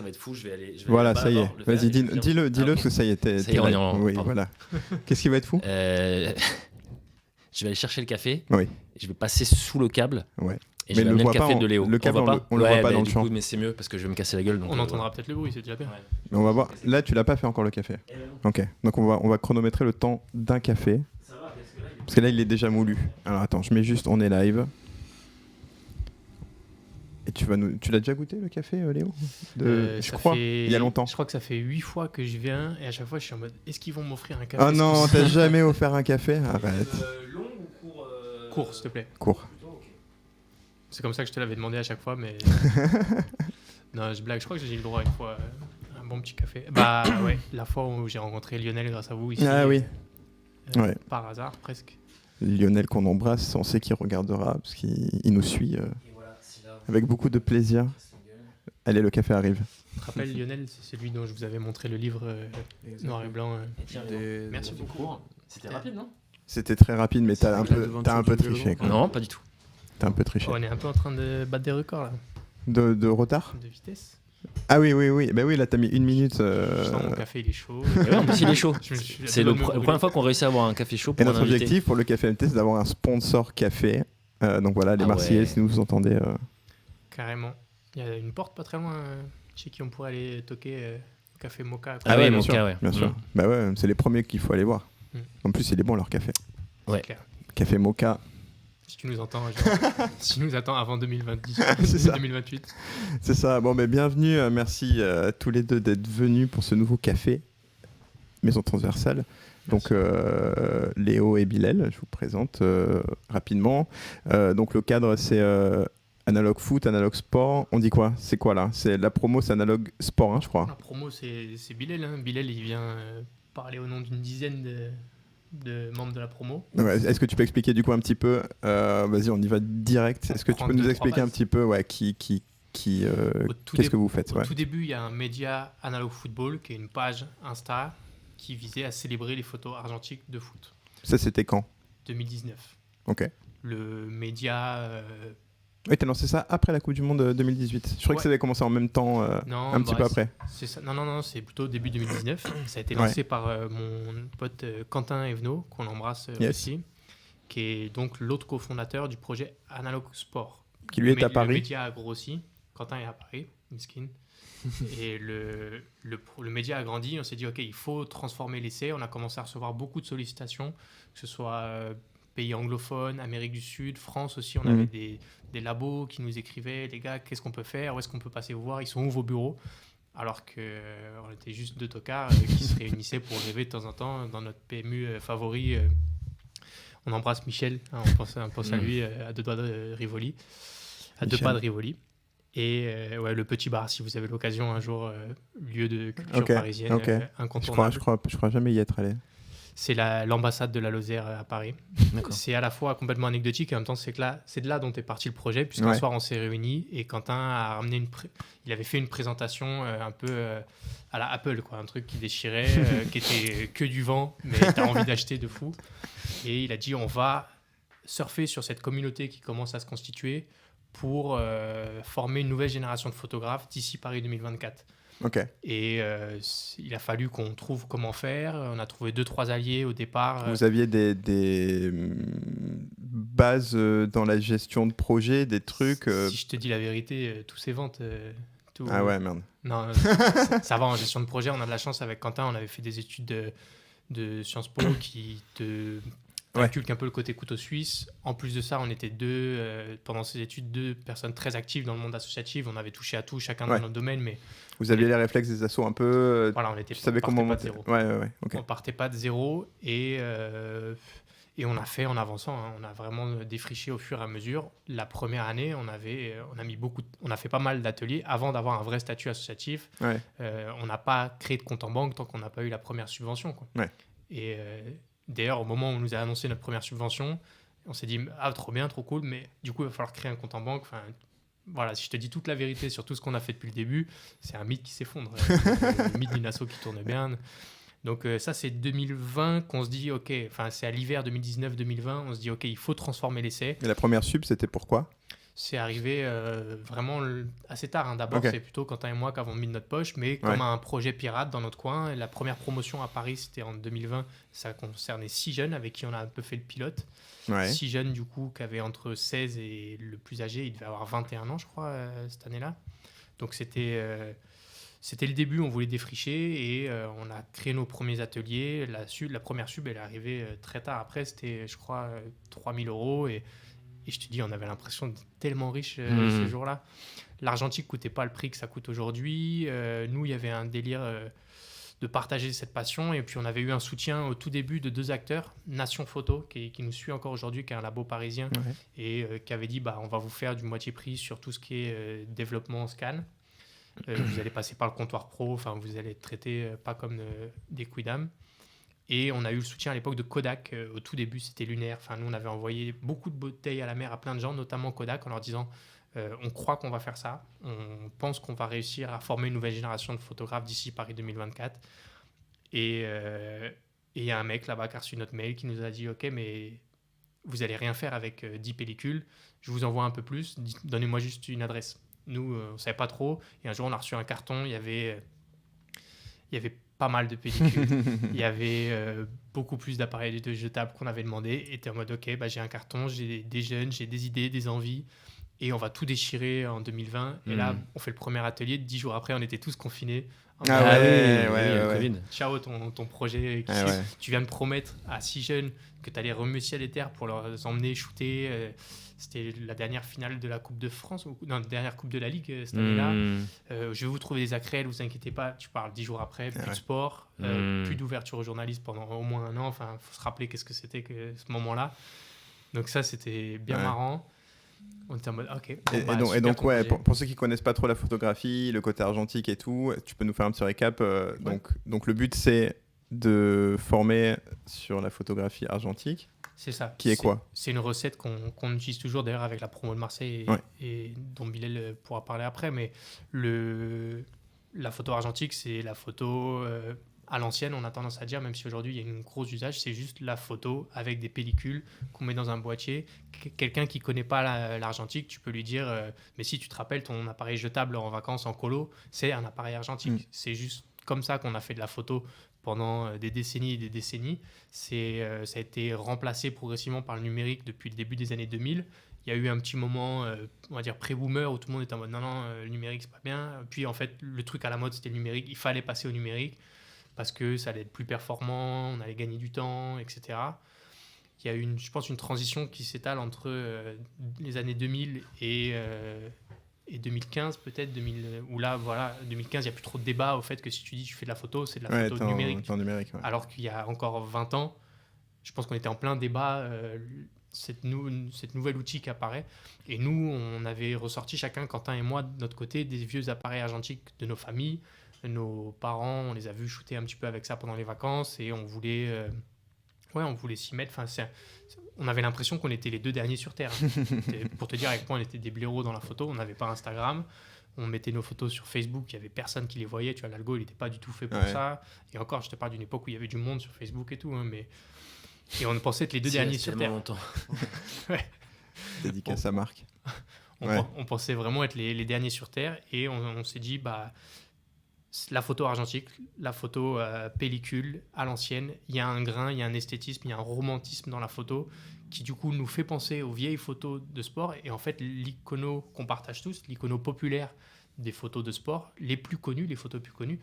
va être fou. Je vais aller Voilà, pas ça y est. d'abord le faire, Vas-y, et puis dire- dis-le, Ah, ok. parce que ça y est, t'es Ça y est, on est en- Oui, pardon. voilà. Qu'est-ce qui va être fou Je vais aller chercher le café. Oui, Et je vais passer sous le câble. ouais. Et Mais je vais le amener voit le café pas, de Léo. le câble, voit on le voit pas bah, dans le du champ. coup, mais c'est mieux parce que je vais me casser la gueule. Donc, On entendra peut-être le bruit, c'est déjà bien. Ouais. Mais on va voir. Là, tu l'as pas fait encore le café. Ok. Donc on va chronométrer le temps d'un café. Ça va, Parce que là, il est déjà moulu. Alors attends, je mets juste, on est live. Et tu l'as déjà goûté le café, Léo Je Ça crois. fait- Il y a longtemps. Je crois que ça fait 8 fois que je viens et à chaque fois je suis en mode est-ce qu'ils vont m'offrir un café Ah non, ce t'as coup-ci jamais offert un café? Arrête. Long ou court Court, s'il te plaît. Cours. C'est comme ça que je te l'avais demandé à chaque fois, mais. Non, je blague. Je crois que j'ai eu le droit une fois un bon petit café. Bah ouais, la fois où j'ai rencontré Lionel grâce à vous ici. Ah oui. Ouais. Par hasard, presque. Lionel qu'on embrasse, on sait qu'il regardera parce qu'il nous suit Et voilà, c'est là. avec beaucoup de plaisir. Allez, le café arrive. Tu te rappelles, Lionel, c'est celui dont je vous avais montré le livre noir et blanc. Et tiens, Merci du beaucoup. cours. C'était rapide, non? C'était très rapide, mais t'as un C'est la peu, devanture t'as un peu du triché. violon. Quoi. Non, pas du tout. T'as un peu triché. On est un peu en train de battre des records là, De retard? de vitesse. Ah oui, oui, oui. Bah oui, là, t'as mis 1 minute. Je sens mon café, il est chaud. Et ouais, en plus, il est chaud. Je me suis- C'est la la première première fois qu'on réussit à avoir un café chaud Et pour un notre invité. objectif pour le Café MT, c'est d'avoir un sponsor café. Donc voilà, les Ah Marseillais, ouais. si vous entendez. Carrément. Il y a une porte pas très loin chez qui on pourrait aller toquer café Mocha. Ah ouais, bien mon sûr, cas, ouais. Bien sûr. Mm. Bah ouais, c'est les premiers qu'il faut aller voir. Mm. En plus, il est bon leur café. Ouais. Clair. Café Mocha. Si tu nous entends, genre, si tu nous attends avant 2020, C'est ça. 2028. C'est ça. Bon, mais bienvenue. Merci à tous les deux d'être venus pour ce nouveau café Maison Transversale. Donc, Léo et Bilal, je vous présente rapidement. Donc, le cadre, c'est Analog Foot, Analog Sport. On dit quoi? C'est quoi là? C'est la promo, c'est Analog Sport, hein, je crois. La promo, c'est Bilal. Hein. Bilal, il vient parler au nom d'une dizaine de membres de la promo. Ouais, est-ce que tu peux expliquer du coup un petit peu vas-y, on y va direct. Est-ce que tu prend peux nous 2-3 expliquer un bases. petit peu qu'est-ce que vous faites? Au Ouais. tout début, il y a un média Analog Football, qui est une page Insta qui visait à célébrer les photos argentiques de foot. Ça, c'était quand? 2019. Ok. Le média... Oui, t'as lancé ça après la Coupe du Monde 2018. Je crois que Ouais. ça avait commencé en même temps, Non, un petit peu après. C'est ça. Non, c'est plutôt début 2019. Ça a été lancé par mon pote Quentin Evenot, qu'on embrasse Yes. aussi, qui est donc l'autre cofondateur du projet Analog Sport. Qui lui est à Le Paris. média a grossi. Quentin est à Paris, miskin. Et le média a grandi. On s'est dit, OK, il faut transformer l'essai. On a commencé à recevoir beaucoup de sollicitations, que ce soit pays anglophones, Amérique du Sud, France aussi. On avait des labos qui nous écrivaient, les gars, qu'est-ce qu'on peut faire? Où est-ce qu'on peut passer vous voir? Ils sont où vos bureaux? Alors qu'on était juste 2 tocards qui se réunissaient pour rêver de temps en temps dans notre PMU favori. On embrasse Michel, hein, on pense à lui à 2 doigts de Rivoli. À 2 Michel. pas de Rivoli. Et ouais, le Petit Bar, si vous avez l'occasion un jour, lieu de culture Ok, parisienne ok. incontournable. Je crois jamais y être allé. C'est l'ambassade de la Lozère à Paris. D'accord. C'est à la fois complètement anecdotique et en même temps, c'est de là dont est parti le projet, puisqu'un Ouais. soir, on s'est réunis et Quentin a ramené il avait fait une présentation un peu à la Apple, quoi, un truc qui déchirait, qui était que du vent, mais t'as envie d'acheter de fou. Et il a dit, on va surfer sur cette communauté qui commence à se constituer pour former une nouvelle génération de photographes d'ici Paris 2024. Ok. Et il a fallu qu'on trouve comment faire. On a trouvé 2-3 alliés au départ. Vous aviez des bases dans la gestion de projet, des trucs. Si je te dis la vérité, tous ces ventes. Ah ouais, merde. Non, ça va en gestion de projet. On a de la chance avec Quentin. On avait fait des études de Sciences Po qui te inculquent un peu le côté couteau suisse. En plus de ça, on était pendant ces études, 2 personnes très actives dans le monde associatif. On avait touché à tout, chacun dans notre domaine, mais Vous aviez les réflexes des assos un peu. voilà, Tu savais comment partait monter. pas de zéro. Ouais. Ok. On partait pas de zéro et on a fait en avançant. Hein. On a vraiment défriché au fur et à mesure. La première année, on a fait pas mal d'ateliers avant d'avoir un vrai statut associatif. Ouais. On n'a pas créé de compte en banque tant qu'on n'a pas eu la première subvention, quoi. Ouais. Et d'ailleurs, au moment où on nous a annoncé notre première subvention, on s'est dit ah trop bien, trop cool, mais du coup il va falloir créer un compte en banque. Enfin, voilà, si je te dis toute la vérité sur tout ce qu'on a fait depuis le début, c'est un mythe qui s'effondre. Le mythe d'une asso qui tourne bien. Donc ça, c'est 2020 qu'on se dit, c'est à l'hiver 2019-2020, on se dit, OK, il faut transformer l'essai. Et la première sub, c'était pourquoi? c'est arrivé vraiment assez tard. Hein. D'abord, Ok. c'est plutôt Quentin et moi qui avons mis de notre poche, mais comme un projet pirate dans notre coin. Et la première promotion à Paris, c'était en 2020. Ça concernait 6 jeunes avec qui on a un peu fait le pilote. Ouais. 6 jeunes, du coup, qui avaient entre 16 et le plus âgé, il devait avoir 21 ans, je crois, cette année-là. Donc, c'était le début, on voulait défricher et on a créé nos premiers ateliers. La première sub, elle est arrivée très tard. Après, c'était, je crois, 3 000 euros. Et je te dis, on avait l'impression d'être tellement riche ce jour-là. L'argentique ne coûtait pas le prix que ça coûte aujourd'hui. Nous, il y avait un délire de partager cette passion. Et puis, on avait eu un soutien au tout début de 2 acteurs, Nation Photo, qui nous suit encore aujourd'hui, qui est un labo parisien, et qui avait dit, on va vous faire du moitié prix sur tout ce qui est développement scan. Vous allez passer par le comptoir pro, vous allez être traité pas comme des quidam. Et on a eu le soutien à l'époque de Kodak. Au tout début, c'était lunaire. Nous, on avait envoyé beaucoup de bouteilles à la mer à plein de gens, notamment Kodak, en leur disant on croit qu'on va faire ça. On pense qu'on va réussir à former une nouvelle génération de photographes d'ici Paris 2024. Et il y a un mec là-bas qui a reçu notre mail qui nous a dit ok, mais vous allez rien faire avec 10 pellicules. Je vous envoie un peu plus. Donnez-moi juste une adresse. Nous, on ne savait pas trop. Et un jour, on a reçu un carton. Il y avait pas mal de pellicules. Il y avait beaucoup plus d'appareils de jetables qu'on avait demandé. Et tu es en mode, ok, j'ai un carton, j'ai des jeunes, j'ai des idées, des envies. Et on va tout déchirer en 2020. Et là, on fait le premier atelier. 10 jours après, on était tous confinés. Le Covid. Ciao, ton projet. Tu viens de promettre à 6 jeunes que tu allais remuer ciel et terre pour leur emmener shooter. C'était la dernière finale de la Coupe de France, non, la dernière Coupe de la Ligue cette année-là. Je vais vous trouver des accrèles, vous inquiétez pas. Tu parles 10 jours après, plus de sport, plus d'ouverture aux journalistes pendant au moins un an. Il faut se rappeler qu'est-ce que c'était que ce moment-là. Donc ça, c'était bien marrant. On était en mode, ok. Et donc pour ceux qui connaissent pas trop la photographie, le côté argentique et tout, tu peux nous faire un petit récap. Donc le but, c'est de former sur la photographie argentique. C'est ça. Qui est quoi ? C'est une recette qu'on utilise toujours d'ailleurs avec la promo de Marseille et dont Bilal pourra parler après. Mais la photo argentique, c'est la photo à l'ancienne, on a tendance à dire, même si aujourd'hui il y a un gros usage, c'est juste la photo avec des pellicules qu'on met dans un boîtier. Quelqu'un qui ne connaît pas l'argentique, tu peux lui dire mais si tu te rappelles ton appareil jetable en vacances en colo, c'est un appareil argentique. C'est juste comme ça qu'on a fait de la photo pendant des décennies et des décennies. Ça a été remplacé progressivement par le numérique depuis le début des années 2000. Il y a eu un petit moment, on va dire pré-boomer, où tout le monde était en mode non, le numérique c'est pas bien. Puis en fait, le truc à la mode c'était le numérique. Il fallait passer au numérique parce que ça allait être plus performant, on allait gagner du temps, etc. Il y a eu, je pense, une transition qui s'étale entre les années 2000 et 2015 peut-être, où là, voilà, 2015, il n'y a plus trop de débat au fait que si tu dis tu fais de la photo, c'est de la photo numérique. Alors qu'il y a encore 20 ans, je pense qu'on était en plein débat, cette nouvelle outil qui apparaît. Et nous, on avait ressorti chacun, Quentin et moi, de notre côté, des vieux appareils argentiques de nos familles. Nos parents, on les a vus shooter un petit peu avec ça pendant les vacances et on voulait s'y mettre. On avait l'impression qu'on était les 2 derniers sur Terre. Pour te dire à quel point on était des blaireaux dans la photo, on n'avait pas Instagram. On mettait nos photos sur Facebook, il n'y avait personne qui les voyait. Tu vois, l'algo, il n'était pas du tout fait pour ça. Et encore, je te parle d'une époque où il y avait du monde sur Facebook et tout. Et on pensait être les 2 derniers sur Terre. Longtemps. Dédicace à Marc. On pensait vraiment être les derniers sur Terre. Et on s'est dit, la photo argentique, la photo pellicule à l'ancienne, il y a un grain, il y a un esthétisme, il y a un romantisme dans la photo qui du coup nous fait penser aux vieilles photos de sport. Et en fait, l'icono qu'on partage tous, l'icono populaire des photos de sport, les photos plus connues,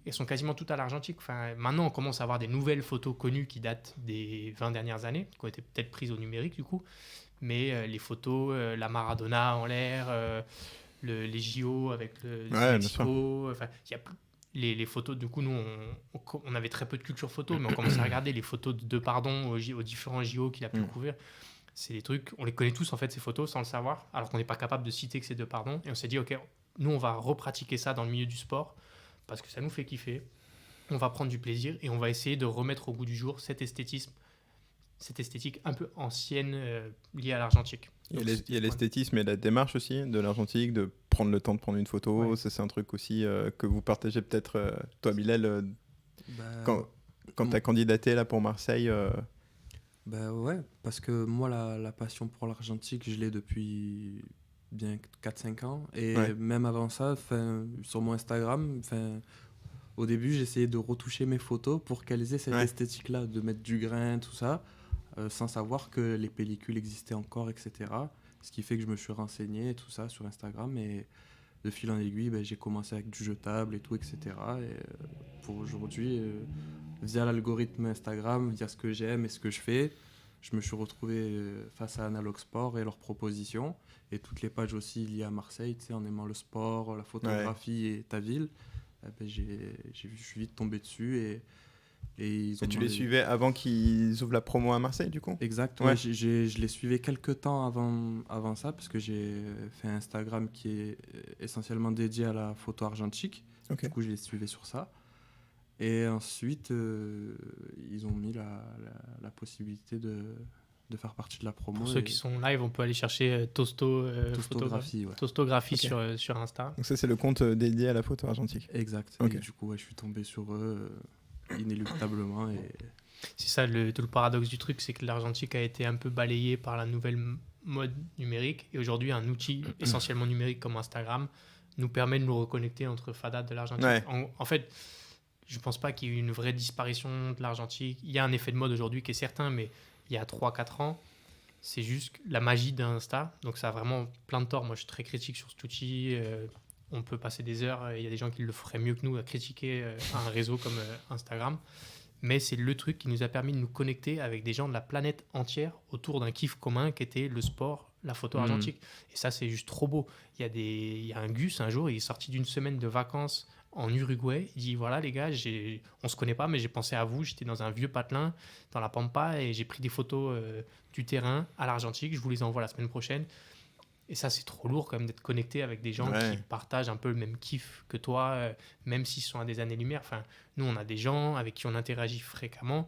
elles sont quasiment toutes à l'argentique. Maintenant, on commence à avoir des nouvelles photos connues qui datent des 20 dernières années, qui ont été peut-être prises au numérique du coup. Mais les photos, la Maradona en l'air... les JO avec le Mexico, les photos, du coup nous on avait très peu de culture photo, mais on commençait à regarder les photos de Depardon aux différents JO qu'il a pu couvrir. C'est des trucs, on les connaît tous en fait ces photos sans le savoir, alors qu'on n'est pas capable de citer que c'est Depardon. Et on s'est dit ok, nous on va repratiquer ça dans le milieu du sport parce que ça nous fait kiffer, on va prendre du plaisir et on va essayer de remettre au goût du jour cette esthétique un peu ancienne liée à l'argentique. Il y a l'esthétisme et la démarche aussi de l'argentique, de prendre le temps de prendre une photo. Ça, c'est un truc aussi que vous partagez peut-être, toi, Bilal, quand tu as candidaté là, pour Marseille. Ouais, parce que moi, la passion pour l'argentique, je l'ai depuis bien 4-5 ans. Et même avant ça, sur mon Instagram, au début, j'essayais de retoucher mes photos pour qu'elles aient cette esthétique-là, de mettre du grain, tout ça, sans savoir que les pellicules existaient encore, etc. Ce qui fait que je me suis renseigné, tout ça, sur Instagram. Et de fil en aiguille, j'ai commencé avec du jetable et tout, etc. Et pour aujourd'hui, via l'algorithme Instagram, via ce que j'aime et ce que je fais, je me suis retrouvé face à Analog Sport et leurs propositions. Et toutes les pages aussi liées à Marseille, en aimant le sport, la photographie et ta ville. Je suis vite tombé dessus et tu les suivais avant qu'ils ouvrent la promo à Marseille, du coup ? Exact, je les suivais quelques temps avant ça, parce que j'ai fait un Instagram qui est essentiellement dédié à la photo argentique. Du coup, je les suivais sur ça. Et ensuite, ils ont mis la possibilité de faire partie de la promo. Pour ceux qui sont live, on peut aller chercher Tostographie sur Insta. Donc ça, c'est le compte dédié à la photo argentique. Exact. Et du coup, je suis tombé sur eux inéluctablement. C'est ça, tout le paradoxe du truc, c'est que l'argentique a été un peu balayé par la nouvelle mode numérique. Et aujourd'hui, un outil essentiellement numérique comme Instagram nous permet de nous reconnecter entre fadas de l'argentique. En fait, je ne pense pas qu'il y ait eu une vraie disparition de l'argentique. Il y a un effet de mode aujourd'hui qui est certain, mais il y a 3-4 ans, c'est juste la magie d'Insta. Donc ça a vraiment plein de torts. Moi, je suis très critique sur cet outil. On peut passer des heures. Il y a des gens qui le feraient mieux que nous à critiquer un réseau comme Instagram. Mais c'est le truc qui nous a permis de nous connecter avec des gens de la planète entière autour d'un kiff commun qui était le sport, la photo argentique. Et ça, c'est juste trop beau. Il y a un Gus, un jour, il est sorti d'une semaine de vacances en Uruguay. Il dit, voilà les gars, on se connaît pas, mais j'ai pensé à vous. J'étais dans un vieux patelin, dans la Pampa, et j'ai pris des photos du terrain à l'argentique. Je vous les envoie la semaine prochaine. Et ça, c'est trop lourd quand même d'être connecté avec des gens qui partagent un peu le même kiff que toi, même s'ils sont à des années-lumière. Enfin, nous, on a des gens avec qui on interagit fréquemment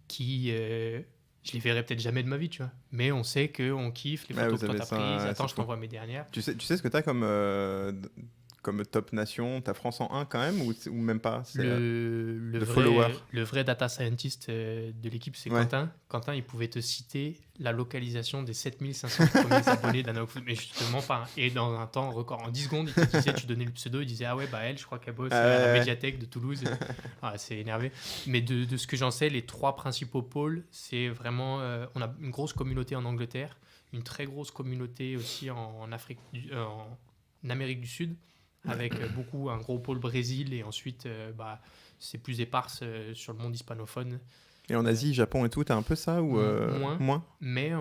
qui, je les verrai peut-être jamais de ma vie, tu vois. Mais on sait qu'on kiffe les photos que toi t'as prises. Attends, je t'envoie mes dernières. Tu sais ce que t'as comme top nation, t'as France en 1 quand même ou même pas? C'est le vrai data scientist de l'équipe, c'est Quentin. Quentin, il pouvait te citer la localisation des 7500 premiers abonnés d'Analog Football, mais justement pas. Et dans un temps record, en 10 secondes, il te disait, tu donnais le pseudo, il disait, ah ouais, elle, je crois qu'elle bosse à la médiathèque de Toulouse. C'est énervé. Mais de ce que j'en sais, les 3 principaux pôles, c'est vraiment, on a une grosse communauté en Angleterre, une très grosse communauté aussi en Amérique du Sud, avec un gros pôle Brésil, et ensuite c'est plus éparse sur le monde hispanophone. Et en Asie, Japon et tout, t'as un peu ça ou moins mais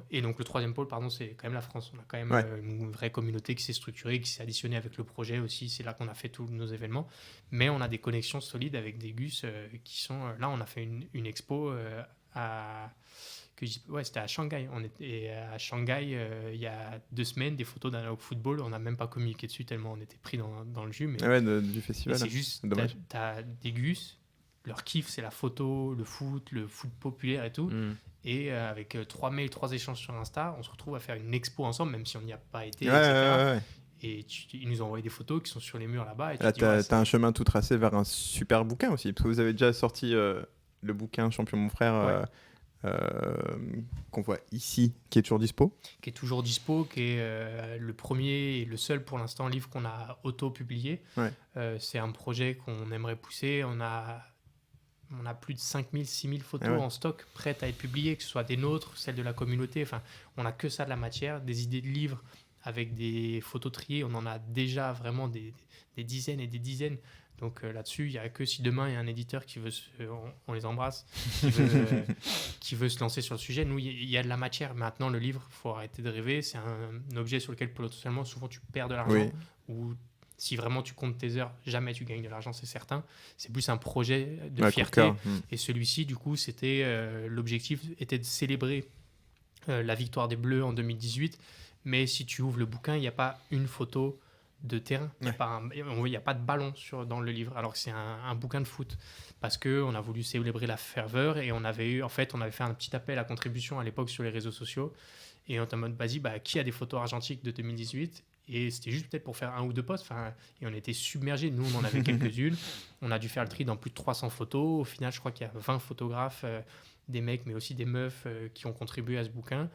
et donc le 3e pôle, c'est quand même la France. On a quand même une vraie communauté qui s'est structurée, qui s'est additionnée avec le projet aussi. C'est là qu'on a fait tous nos événements. Mais on a des connexions solides avec des gus qui sont... là, on a fait une expo c'était à Shanghai. On était à Shanghai il y a 2 semaines, des photos d'Analog Football. On n'a même pas communiqué dessus tellement on était pris dans le jus. Mais du festival. C'est juste, t'as des gus, leur kiff, c'est la photo, le foot populaire et tout. Et avec 3 mails, 3 échanges sur Insta, on se retrouve à faire une expo ensemble, même si on n'y a pas été, etc. Et ils nous ont envoyé des photos qui sont sur les murs là-bas. Et là, t'as un chemin tout tracé vers un super bouquin aussi, parce que vous avez déjà sorti le bouquin Champion mon frère... qu'on voit ici, qui est toujours dispo. Qui est le premier et le seul pour l'instant livre qu'on a auto-publié. C'est un projet qu'on aimerait pousser. On a plus de 5000, 6000 photos en stock prêtes à être publiées, que ce soit des nôtres, celles de la communauté. Enfin, on n'a que ça de la matière, des idées de livres avec des photos triées. On en a déjà vraiment des dizaines et des dizaines. Donc là-dessus, il n'y a que si demain il y a un éditeur qui veut, on les embrasse, qui veut se lancer sur le sujet. Nous, il y a de la matière. Maintenant, le livre, il faut arrêter de rêver. C'est un objet sur lequel potentiellement, souvent, tu perds de l'argent. Ou si vraiment tu comptes tes heures, jamais tu gagnes de l'argent, c'est certain. C'est plus un projet de fierté. Et celui-ci, du coup, l'objectif était de célébrer la victoire des Bleus en 2018. Mais si tu ouvres le bouquin, il n'y a pas une photo de terrain, il n'y a pas de ballon dans le livre, alors que c'est un bouquin de foot, parce qu'on a voulu célébrer la ferveur, et on avait fait un petit appel à contribution à l'époque sur les réseaux sociaux, et on était en mode, vas-y, qui a des photos argentiques de 2018? Et c'était juste peut-être pour faire 1 ou 2 posts, et on était submergés. Nous, on en avait quelques-unes, on a dû faire le tri dans plus de 300 photos. Au final, je crois qu'il y a 20 photographes, des mecs mais aussi des meufs qui ont contribué à ce bouquin.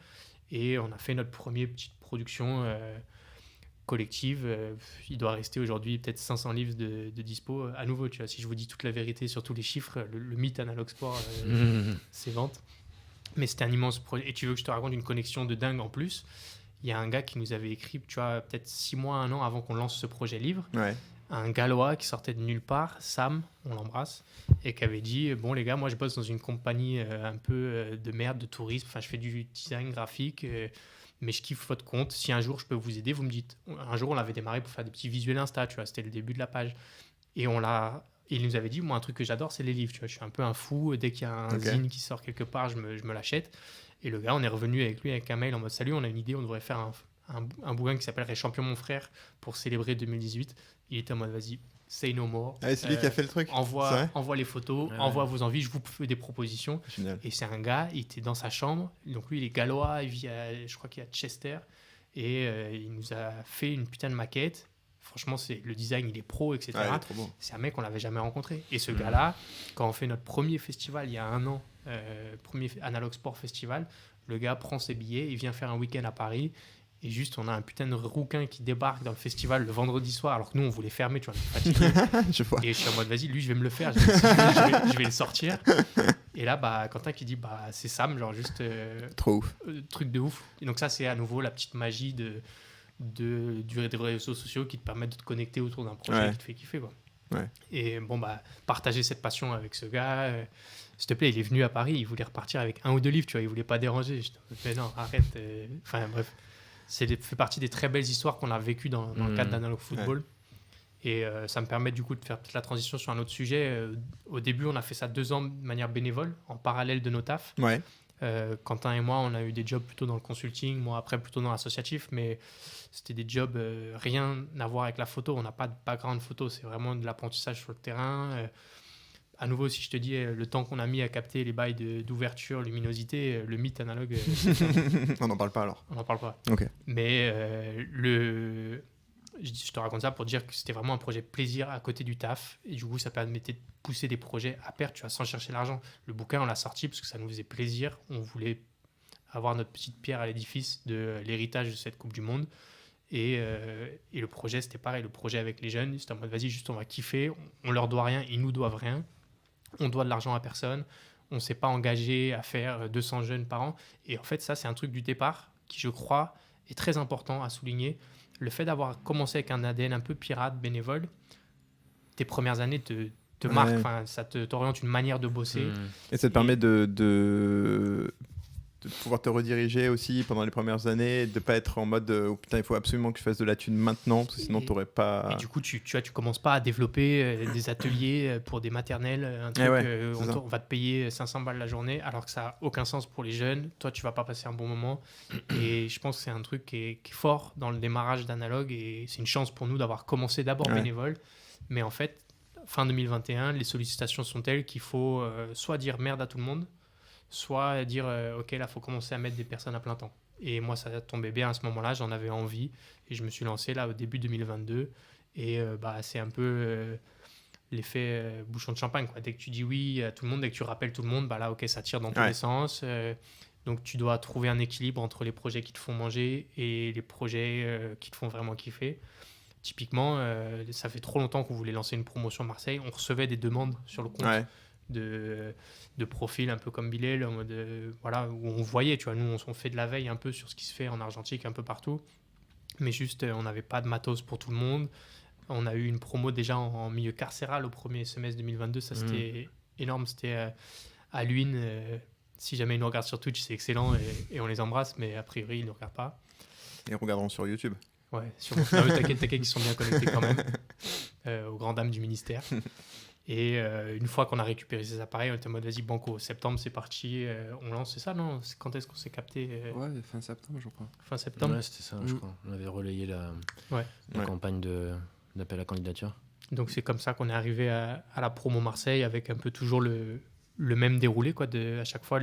Et on a fait notre première petite production collective. Il doit rester aujourd'hui peut-être 500 livres de dispo. À nouveau, tu vois, si je vous dis toute la vérité sur tous les chiffres, le mythe Analog Sport, c'est vente. Mais c'était un immense projet. Et tu veux que je te raconte une connexion de dingue en plus? Il y a un gars qui nous avait écrit, tu vois, peut-être 6 mois, 1 an avant qu'on lance ce projet livre. Ouais. Un Gallois qui sortait de nulle part, Sam, on l'embrasse, et qui avait dit bon les gars, moi je bosse dans une compagnie un peu de merde, de tourisme, enfin je fais du design graphique, mais je kiffe votre compte, si un jour je peux vous aider, vous me dites. Un jour on l'avait démarré pour faire des petits visuels Insta, tu vois, c'était le début de la page, et il nous avait dit, moi un truc que j'adore c'est les livres, tu vois, je suis un peu un fou, dès qu'il y a un zine qui sort quelque part, je me l'achète. Et le gars, on est revenu avec lui avec un mail en mode salut, on a une idée, on devrait faire un bouquin qui s'appellerait Champion mon frère pour célébrer 2018. Il était en mode vas-y, say no more. Ah, c'est lui qui a fait le truc. Envoie les photos, envoie vos envies, je vous fais des propositions. Génial. Et c'est un gars, il était dans sa chambre, donc lui il est gallois, il vit je crois qu'il est à Chester, et il nous a fait une putain de maquette. Franchement, le design, il est pro, etc. Ouais, il est trop bon. C'est un mec qu'on l'avait jamais rencontré. Et ce gars-là, quand on fait notre premier festival il y a 1 an, premier Analog Sport Festival, le gars prend ses billets, il vient faire un week-end à Paris. Et juste, on a un putain de rouquin qui débarque dans le festival le vendredi soir, alors que nous, on voulait fermer, tu vois, on était fatigués. Je vois. Et je suis en mode, vas-y, lui, je vais me le faire, je vais le sortir. Et là, Quentin qui dit, c'est Sam, genre juste... trop ouf. Truc de ouf. Et donc ça, c'est à nouveau la petite magie des réseaux sociaux qui te permettent de te connecter autour d'un projet qui te fait kiffer, quoi. Ouais. Et partager cette passion avec ce gars... s'il te plaît, il est venu à Paris, il voulait repartir avec 1 ou 2 livres, tu vois, il voulait pas déranger. Je te dis, non, arrête. Enfin, bref. Fait partie des très belles histoires qu'on a vécues dans le cadre d'Analog Football. Ouais. Et ça me permet du coup de faire peut-être la transition sur un autre sujet. Au début, on a fait ça 2 ans de manière bénévole, en parallèle de nos tafs. Ouais. Quentin et moi, on a eu des jobs plutôt dans le consulting, moi après plutôt dans l'associatif, mais c'était des jobs rien à voir avec la photo. On n'a pas de background photo, c'est vraiment de l'apprentissage sur le terrain. À nouveau, si je te dis le temps qu'on a mis à capter les bails d'ouverture, luminosité, le mythe analogue... On n'en parle pas alors. On n'en parle pas. Ok. Mais je te raconte ça pour dire que c'était vraiment un projet plaisir à côté du taf. Et du coup, ça permettait de pousser des projets à perte, tu vois, sans chercher l'argent. Le bouquin, on l'a sorti parce que ça nous faisait plaisir. On voulait avoir notre petite pierre à l'édifice de l'héritage de cette Coupe du Monde. Et le projet, c'était pareil. Le projet avec les jeunes, c'était en mode, vas-y, juste on va kiffer. On leur doit rien, ils nous doivent rien. On doit de l'argent à personne, on ne s'est pas engagé à faire 200 jeunes par an. Et en fait, ça, c'est un truc du départ qui, je crois, est très important à souligner. Le fait d'avoir commencé avec un ADN un peu pirate, bénévole, tes premières années te marquent, ça t'oriente une manière de bosser. Et ça te permet de pouvoir te rediriger aussi pendant les premières années, de ne pas être en mode oh putain, il faut absolument que je fasse de la thune maintenant, parce que sinon tu n'aurais pas... Et du coup, tu commences pas à développer des ateliers pour des maternelles, un truc, on va te payer 500 balles la journée, alors que ça n'a aucun sens pour les jeunes. Toi, tu vas pas passer un bon moment. Et je pense que c'est un truc qui est fort dans le démarrage d'Analog, et c'est une chance pour nous d'avoir commencé d'abord bénévole. Mais en fait, fin 2021, les sollicitations sont telles qu'il faut soit dire merde à tout le monde, soit dire ok, là, il faut commencer à mettre des personnes à plein temps. Et moi, ça tombait bien à ce moment-là, j'en avais envie, et je me suis lancé là au début 2022. Et c'est un peu l'effet bouchon de champagne, quoi. Dès que tu dis oui à tout le monde, dès que tu rappelles tout le monde, là, ok, ça tire dans tous les sens. Donc, tu dois trouver un équilibre entre les projets qui te font manger et les projets qui te font vraiment kiffer. Typiquement, ça fait trop longtemps qu'on voulait lancer une promotion à Marseille. On recevait des demandes sur le compte de profils un peu comme Bilal, en mode, où on voyait, tu vois, nous, on fait de la veille un peu sur ce qui se fait en Argentique, un peu partout. Mais juste, on n'avait pas de matos pour tout le monde. On a eu une promo déjà en milieu carcéral au premier semestre 2022. Ça, c'était énorme. C'était à Luynes. Si jamais ils nous regardent sur Twitch, c'est excellent et on les embrasse. Mais a priori, ils ne nous regardent pas. Ils regarderont sur YouTube. Ouais, sûrement. T'inquiète, ils sont bien connectés quand même. Aux grandes dames du ministère. Et une fois qu'on a récupéré ces appareils, on était en mode vas-y, banco, septembre, c'est parti, on lance, c'est ça, non? Quand est-ce qu'on s'est capté Ouais, fin septembre, je crois. Fin septembre. Ouais, c'était ça, je crois. On avait relayé la campagne d'appel à candidature. Donc c'est comme ça qu'on est arrivé à la promo Marseille, avec un peu toujours le même déroulé, quoi, à chaque fois.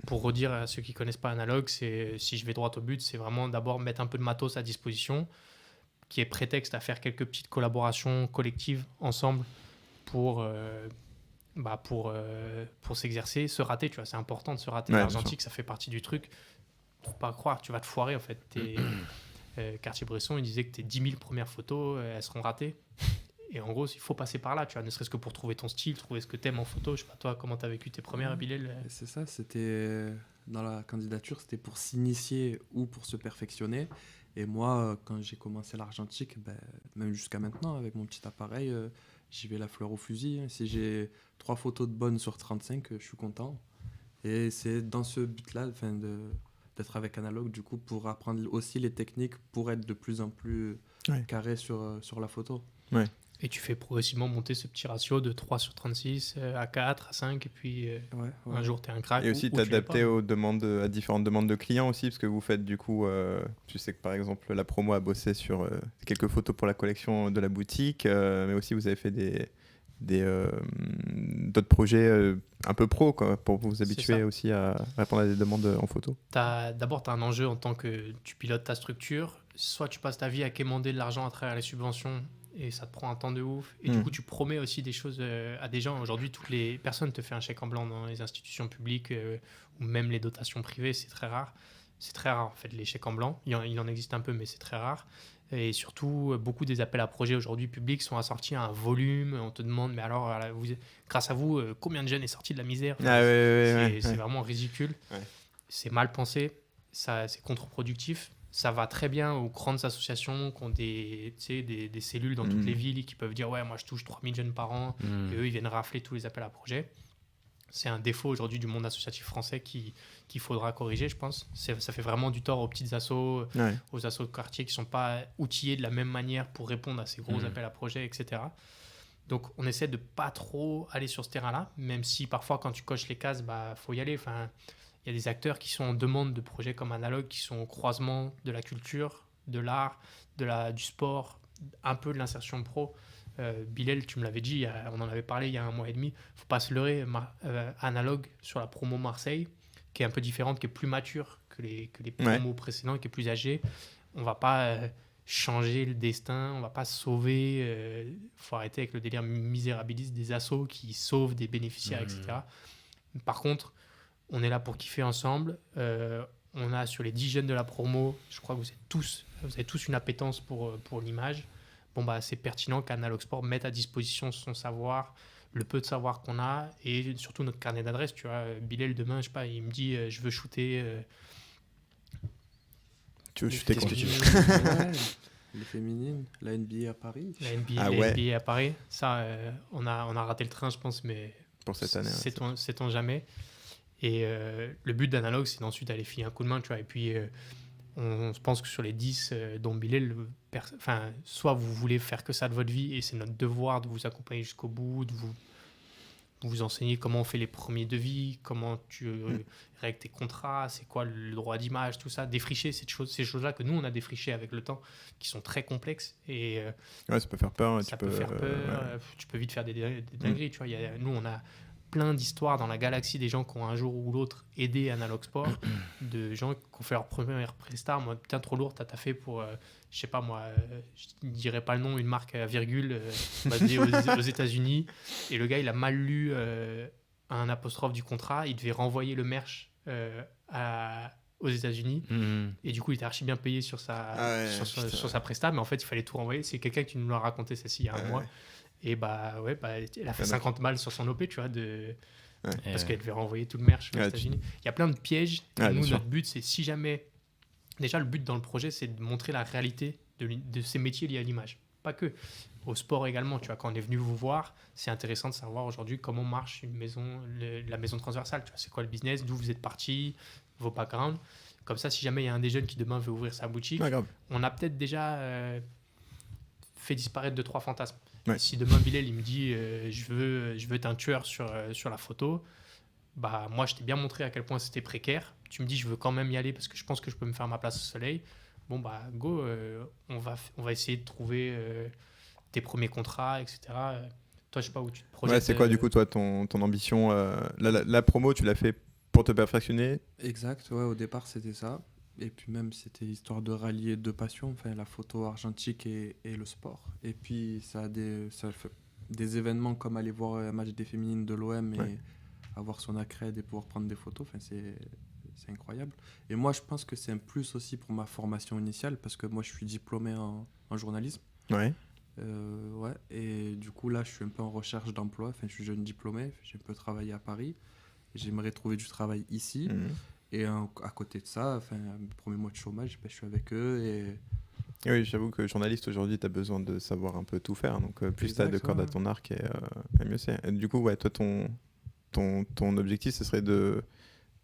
Pour redire à ceux qui ne connaissent pas Analog, si je vais droit au but, c'est vraiment d'abord mettre un peu de matos à disposition, qui est prétexte à faire quelques petites collaborations collectives ensemble pour s'exercer, se rater, tu vois, c'est important de se rater. L'Argentique, ça fait partie du truc. faut pas croire, tu vas te foirer en fait. Cartier-Bresson, il disait que tes 10 000 premières photos, elles seront ratées. Et en gros, il faut passer par là, tu vois, ne serait-ce que pour trouver ton style, trouver ce que t'aimes en photo. Je sais pas, toi, comment t'as vécu tes premières, Bilal? C'est ça, c'était dans la candidature, c'était pour s'initier ou pour se perfectionner. Et moi, quand j'ai commencé l'argentique, même jusqu'à maintenant, avec mon petit appareil, j'y vais la fleur au fusil. Si j'ai 3 photos de bonnes sur 35, je suis content. Et c'est dans ce but-là, d'être avec Analog, du coup, pour apprendre aussi les techniques, pour être de plus en plus carré sur la photo. Ouais. Et tu fais progressivement monter ce petit ratio de 3 sur 36 à 4, à 5, et puis un jour, tu es un crack. Et aussi t'adapter à différentes demandes de clients aussi, parce que vous faites du coup, je sais que par exemple, la promo a bossé sur quelques photos pour la collection de la boutique, mais aussi vous avez fait d'autres projets un peu pro, quoi, pour vous habituer aussi à répondre à des demandes en photo. D'abord, tu as un enjeu en tant que tu pilotes ta structure. Soit tu passes ta vie à quémander de l'argent à travers les subventions et ça te prend un temps de ouf. Et du coup, tu promets aussi des choses à des gens. Aujourd'hui, toutes les personnes te font un chèque en blanc dans les institutions publiques ou même les dotations privées. C'est très rare. C'est très rare, en fait, les chèques en blanc. Il en existe un peu, mais c'est très rare. Et surtout, beaucoup des appels à projets aujourd'hui publics sont assortis à un volume. On te demande, mais alors, grâce à vous, combien de jeunes est sorti de la misère? C'est vraiment ridicule. Ouais. C'est mal pensé. C'est contre-productif. Ça va très bien aux grandes associations qui ont des cellules dans toutes les villes qui peuvent dire « Ouais, moi, je touche 3000 jeunes par an. » Et eux, ils viennent rafler tous les appels à projets. C'est un défaut aujourd'hui du monde associatif français qu'il faudra corriger, je pense. Ça fait vraiment du tort aux petites assos, aux assos de quartier qui ne sont pas outillés de la même manière pour répondre à ces gros appels à projets, etc. Donc, on essaie de ne pas trop aller sur ce terrain-là, même si parfois, quand tu coches les cases, faut y aller. Enfin, il y a des acteurs qui sont en demande de projets comme Analog, qui sont au croisement de la culture, de l'art, du sport, un peu de l'insertion pro. Bilal, tu me l'avais dit, on en avait parlé il y a 1 mois et demi. Il ne faut pas se leurrer. Analog sur la promo Marseille, qui est un peu différente, qui est plus mature que les promos précédentes, qui est plus âgée. On ne va pas changer le destin, on ne va pas sauver. Il faut arrêter avec le délire misérabiliste des assos qui sauvent des bénéficiaires, etc. Par contre, on est là pour kiffer ensemble. On a sur les 10 jeunes de la promo, je crois que vous avez tous une appétence pour l'image. C'est pertinent qu'Analog Sport mette à disposition son savoir, le peu de savoir qu'on a et surtout notre carnet d'adresses. Tu vois, Bilal, demain, je sais pas, il me dit je veux shooter. Tu veux shooter quand tu veux. Les féminines, la NBA à Paris. La NBA à Paris. Ça, on a raté le train, je pense, mais pour cette année. Sait-on jamais. Et le but d'Analog, c'est d'ensuite aller filer un coup de main, tu vois. Et puis, on pense que sur les 10 dont Bilal, soit vous voulez faire que ça de votre vie et c'est notre devoir de vous accompagner jusqu'au bout, de vous enseigner comment on fait les premiers devis, comment tu règles tes contrats, c'est quoi le droit d'image, tout ça, défricher ces choses-là que nous, on a défrichées avec le temps, qui sont très complexes. Et ça peut faire peur. Ça peut faire peur. Tu peux vite faire des dingueries. Tu vois, nous, on a plein d'histoires dans la galaxie des gens qui ont un jour ou l'autre aidé Analog Sport, de gens qui ont fait leur première presta. Moi, putain, trop lourd, t'as taffé pour, je sais pas moi, je ne dirais pas le nom, une marque à virgule basée aux États-Unis. Et le gars, il a mal lu un apostrophe du contrat. Il devait renvoyer le merch aux États-Unis. Et du coup, il était archi bien payé sur sa presta. Mais en fait, il fallait tout renvoyer. C'est quelqu'un qui nous l'a raconté, celle-ci, il y a 1 mois. Et elle a fait 50 balles sur son OP, tu vois, parce qu'elle devait renvoyer tout le merch aux États-Unis. Il y a plein de pièges. Et nous, notre but, c'est si jamais. Déjà, le but dans le projet, c'est de montrer la réalité de ces métiers liés à l'image. Pas que. Au sport également, tu vois, quand on est venu vous voir, c'est intéressant de savoir aujourd'hui comment marche la maison transversale. Tu vois, c'est quoi le business, d'où vous êtes parti, vos backgrounds. Comme ça, si jamais il y a un des jeunes qui demain veut ouvrir sa boutique, on a peut-être déjà fait disparaître 2-3 fantasmes. Si demain Bilal il me dit je veux être un tueur sur la photo, moi je t'ai bien montré à quel point c'était précaire. Tu me dis je veux quand même y aller parce que je pense que je peux me faire ma place au soleil. Go, on va essayer de trouver tes premiers contrats, etc. Toi, je sais pas où tu te projettes. C'est quoi du coup toi ton ambition la promo, tu l'as fait pour te perfectionner? Exact, au départ c'était ça. Et puis même, c'était histoire de rallier 2 passions, la photo argentique et le sport. Et puis, ça fait des événements comme aller voir un match des féminines de l'OM et avoir son accred et pouvoir prendre des photos. c'est incroyable. Et moi, je pense que c'est un plus aussi pour ma formation initiale, parce que moi, je suis diplômé en journalisme. Ouais. Ouais. Et du coup, là, je suis un peu en recherche d'emploi. Enfin, je suis jeune diplômé, j'ai un peu travaillé à Paris. J'aimerais trouver du travail ici. Et à côté de ça, mes premiers mois de chômage, je suis avec eux. Et oui, j'avoue que journaliste aujourd'hui, tu as besoin de savoir un peu tout faire. Donc, plus tu as de cordes à ton arc, et mieux c'est. Et du coup, ouais, toi, ton objectif, ce serait de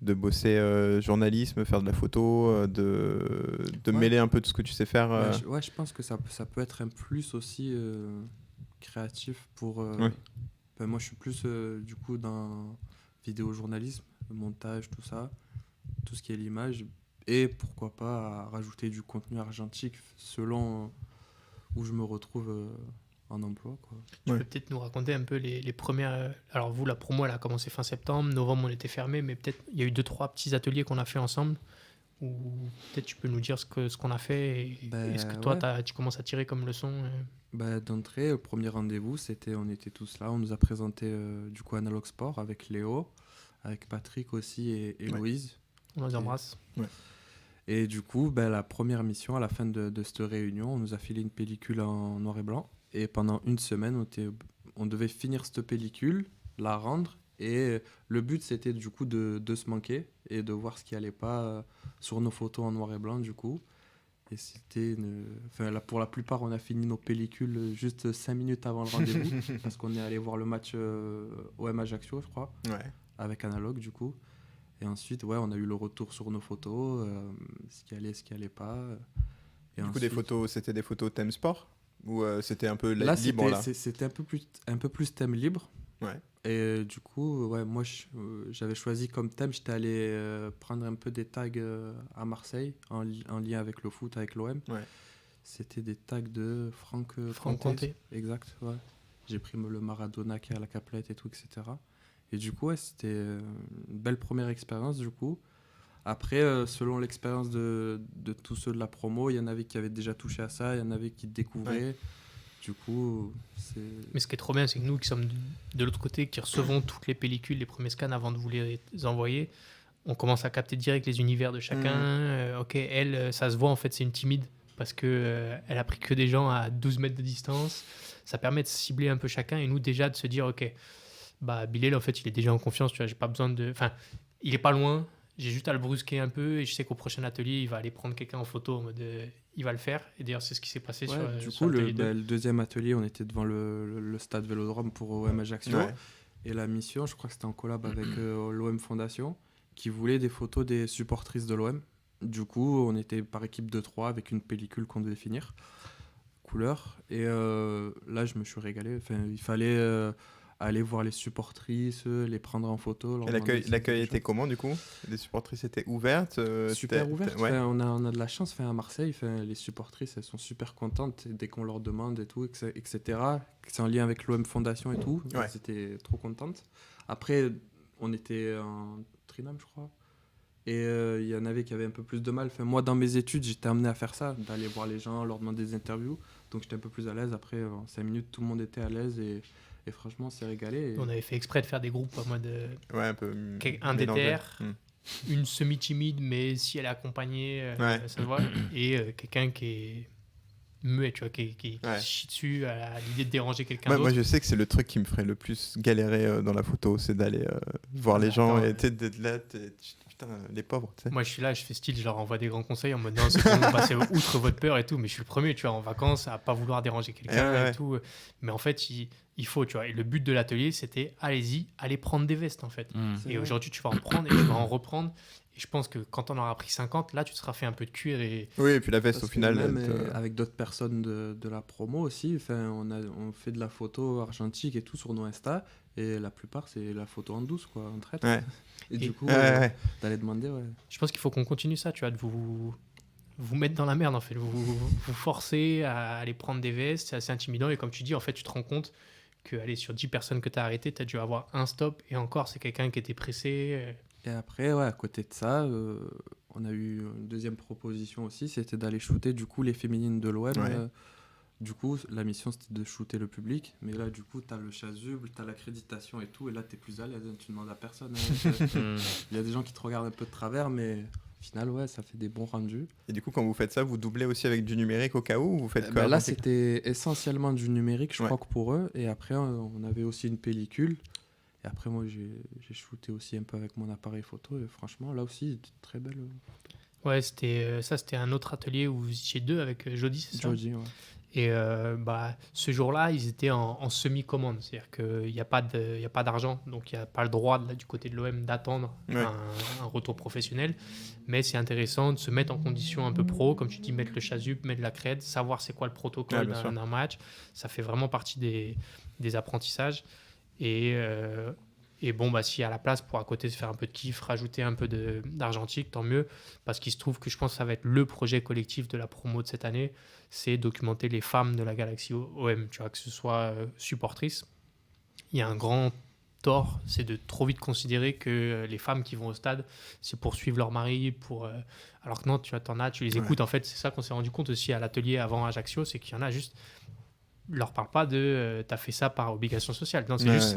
bosser journalisme, faire de la photo, de mêler un peu tout ce que tu sais faire. Je pense que ça peut être un plus aussi créatif pour... moi, je suis plus du coup dans vidéojournalisme, le montage, tout ça, tout ce qui est l'image. Et pourquoi pas rajouter du contenu argentique selon où je me retrouve en emploi, quoi. Tu peux peut-être nous raconter un peu les premières... Alors vous, la promo, elle a commencé fin septembre. Novembre, on était fermé, mais peut-être il y a eu 2-3 petits ateliers qu'on a fait ensemble. Ou peut-être tu peux nous dire ce qu'on a fait et ce que toi, tu commences à tirer comme leçon. D'entrée, le premier rendez-vous, on était tous là. On nous a présenté du coup Analog Sport avec Léo, avec Patrick aussi et Louise. On les embrasse. Ouais. Et du coup, la première mission, à la fin de cette réunion, on nous a filé une pellicule en noir et blanc. Et pendant une semaine, on devait finir cette pellicule, la rendre. Et le but, c'était du coup de se manquer et de voir ce qui allait pas sur nos photos en noir et blanc, du coup. Et c'était pour la plupart, on a fini nos pellicules juste 5 minutes avant le rendez-vous. Parce qu'on est allé voir le match OM Ajaccio, je crois. Ouais. Avec Analog, du coup. Et ensuite, on a eu le retour sur nos photos, ce qui allait pas. Et du coup, c'était des photos thème sport ou c'était un peu libre là. C'était un peu plus thème libre. Ouais. Et du coup, moi, j'avais choisi comme thème, j'étais allé prendre un peu des tags à Marseille, en lien avec le foot, avec l'OM. Ouais. C'était des tags de Franck Comté. Exact, ouais. J'ai pris le Maradona qui est à la Caplette et tout, etc. Et du coup, c'était une belle première expérience, du coup. Après, selon l'expérience de tous ceux de la promo, il y en avait qui avaient déjà touché à ça, il y en avait qui découvraient. Ouais. Du coup, c'est... Mais ce qui est trop bien, c'est que nous qui sommes de l'autre côté, qui recevons toutes les pellicules, les premiers scans avant de vous les envoyer, on commence à capter direct les univers de chacun. Ok, elle, ça se voit, en fait, c'est une timide parce qu'elle a pris que des gens à 12 mètres de distance. Ça permet de cibler un peu chacun et nous déjà de se dire, ok, Bilal, en fait, il est déjà en confiance, tu vois, j'ai pas besoin de... Enfin, il est pas loin, j'ai juste à le brusquer un peu et je sais qu'au prochain atelier, il va aller prendre quelqu'un en photo en mode... il va le faire. Et d'ailleurs, c'est ce qui s'est passé sur l'atelier 2. Le deuxième atelier, on était devant le stade Vélodrome pour OM Ajaccio. Ouais. Et la mission, je crois que c'était en collab avec l'OM Fondation, qui voulait des photos des supportrices de l'OM. Du coup, on était par équipe de 3 avec une pellicule qu'on devait finir, couleur. Et là, je me suis régalé. Enfin, il fallait... aller voir les supportrices, les prendre en photo. L'accueil était comment du coup ? Les supportrices étaient ouvertes Super ouvertes. Ouais. On a de la chance à Marseille. Les supportrices, elles sont super contentes dès qu'on leur demande et tout, etc. C'est en lien avec l'OM Fondation et tout. Ouais. Elles étaient trop contentes. Après, on était en trinôme, je crois. Et il y en avait qui avaient un peu plus de mal. Moi, dans mes études, j'étais amené à faire ça, d'aller voir les gens, leur demander des interviews. Donc j'étais un peu plus à l'aise. Après, en 5 minutes, tout le monde était à l'aise et franchement, c'est régalé. On avait fait exprès de faire des groupes en mode... un peu... Un déter, une semi-timide, mais si elle est accompagnée, ça se voit. Et quelqu'un qui est muet, tu vois, qui chie dessus à l'idée de déranger quelqu'un d'autre. Moi, je sais que c'est le truc qui me ferait le plus galérer dans la photo, c'est d'aller voir les gens et d'être là... Putain, les pauvres, tu sais. Moi, je suis là, je fais style, je leur envoie des grands conseils en mode non, c'est bon, passez outre votre peur et tout, mais je suis le premier, tu vois, en vacances, à pas vouloir déranger quelqu'un et tout. Mais en fait, il faut, tu vois. Et le but de l'atelier, c'était, allez prendre des vestes, en fait. Et aujourd'hui, tu vas en prendre et tu vas en reprendre. Et je pense que quand on aura pris 50, là, tu te seras fait un peu de cuir. Oui, et puis la veste, au final... Même avec d'autres personnes de la promo aussi, on fait de la photo argentique et tout sur nos Insta. Et la plupart, c'est la photo en douce, quoi, en traite. Ouais. Et du coup, d'aller demander, Je pense qu'il faut qu'on continue ça, tu vois, de vous mettre dans la merde, en fait. Vous forcer à aller prendre des vestes, c'est assez intimidant. Et comme tu dis, en fait, tu te rends compte que, allez, sur 10 personnes que tu as arrêtées, tu as dû avoir un stop. Et encore, c'est quelqu'un qui était pressé. Et après, à côté de ça, on a eu une deuxième proposition aussi, c'était d'aller shooter, du coup, les féminines de l'OM Du coup, la mission, c'était de shooter le public. Mais là, du coup, tu as le chasuble, tu as l'accréditation et tout. Et là, tu es plus à l'aise. Tu demandes à personne. Il y a des gens qui te regardent un peu de travers, mais au final, ouais, ça fait des bons rendus. Et du coup, quand vous faites ça, vous doublez aussi avec du numérique au cas où, ou vous faites quoi? Là, c'était essentiellement du numérique, je crois que pour eux. Et après, on avait aussi une pellicule. Et après, moi, j'ai shooté aussi un peu avec mon appareil photo. Et franchement, là aussi, très belle photo. Ouais, c'était un autre atelier où vous étiez deux avec Jody, c'est ça? Jody, ouais. Et ce jour-là, ils étaient en semi-commande. C'est-à-dire qu'il n'y a pas d'argent, donc il n'y a pas le droit du côté de l'OM d'attendre un retour professionnel. Mais c'est intéressant de se mettre en condition un peu pro, comme tu dis, mettre le chasuble, mettre la crête, savoir c'est quoi le protocole d'un match. Ça fait vraiment partie des apprentissages. Et bon, si à la place, pour à côté se faire un peu de kiff, rajouter un peu d'argentique, tant mieux. Parce qu'il se trouve que je pense que ça va être le projet collectif de la promo de cette année. C'est documenter les femmes de la Galaxy OM, tu vois, que ce soit supportrices. Il y a un grand tort, c'est de trop vite considérer que les femmes qui vont au stade, c'est pour suivre leur mari, alors que non, tu les écoutes. En fait, c'est ça qu'on s'est rendu compte aussi à l'atelier avant Ajaccio, c'est qu'il y en a juste... leur parle pas de t'as fait ça par obligation sociale. Non, c'est juste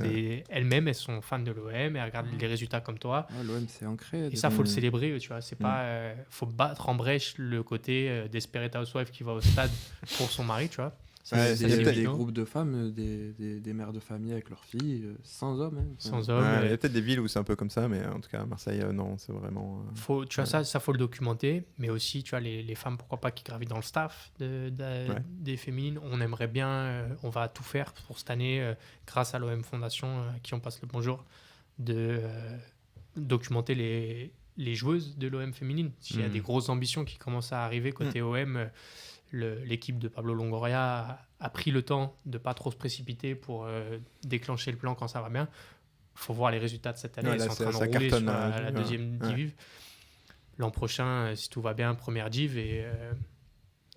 elles-mêmes, elles sont fans de l'OM, elles regardent les résultats comme toi. L'OM, c'est ancré. Et ça, faut le célébrer, tu vois. C'est pas, faut battre en brèche le côté Desperate Housewife qui va au stade pour son mari, tu vois. Il y a des groupes de femmes, des mères de famille avec leurs filles, sans hommes. Hein. Sans hommes. Il y a peut-être des villes où c'est un peu comme ça, mais en tout cas, à Marseille, non, c'est vraiment... Tu vois, ça, faut le documenter, mais aussi, tu vois, les femmes, pourquoi pas, qui gravitent dans le staff des féminines. On aimerait bien, on va tout faire pour cette année, grâce à l'OM Fondation, à qui on passe le bonjour, de documenter les joueuses de l'OM féminine. S'il y a des grosses ambitions qui commencent à arriver côté OM... l'équipe de Pablo Longoria a pris le temps de ne pas trop se précipiter pour déclencher le plan quand ça va bien. Il faut voir les résultats de cette année. Ils sont en train de rouler sur la deuxième div. L'an prochain, si tout va bien, première div. Et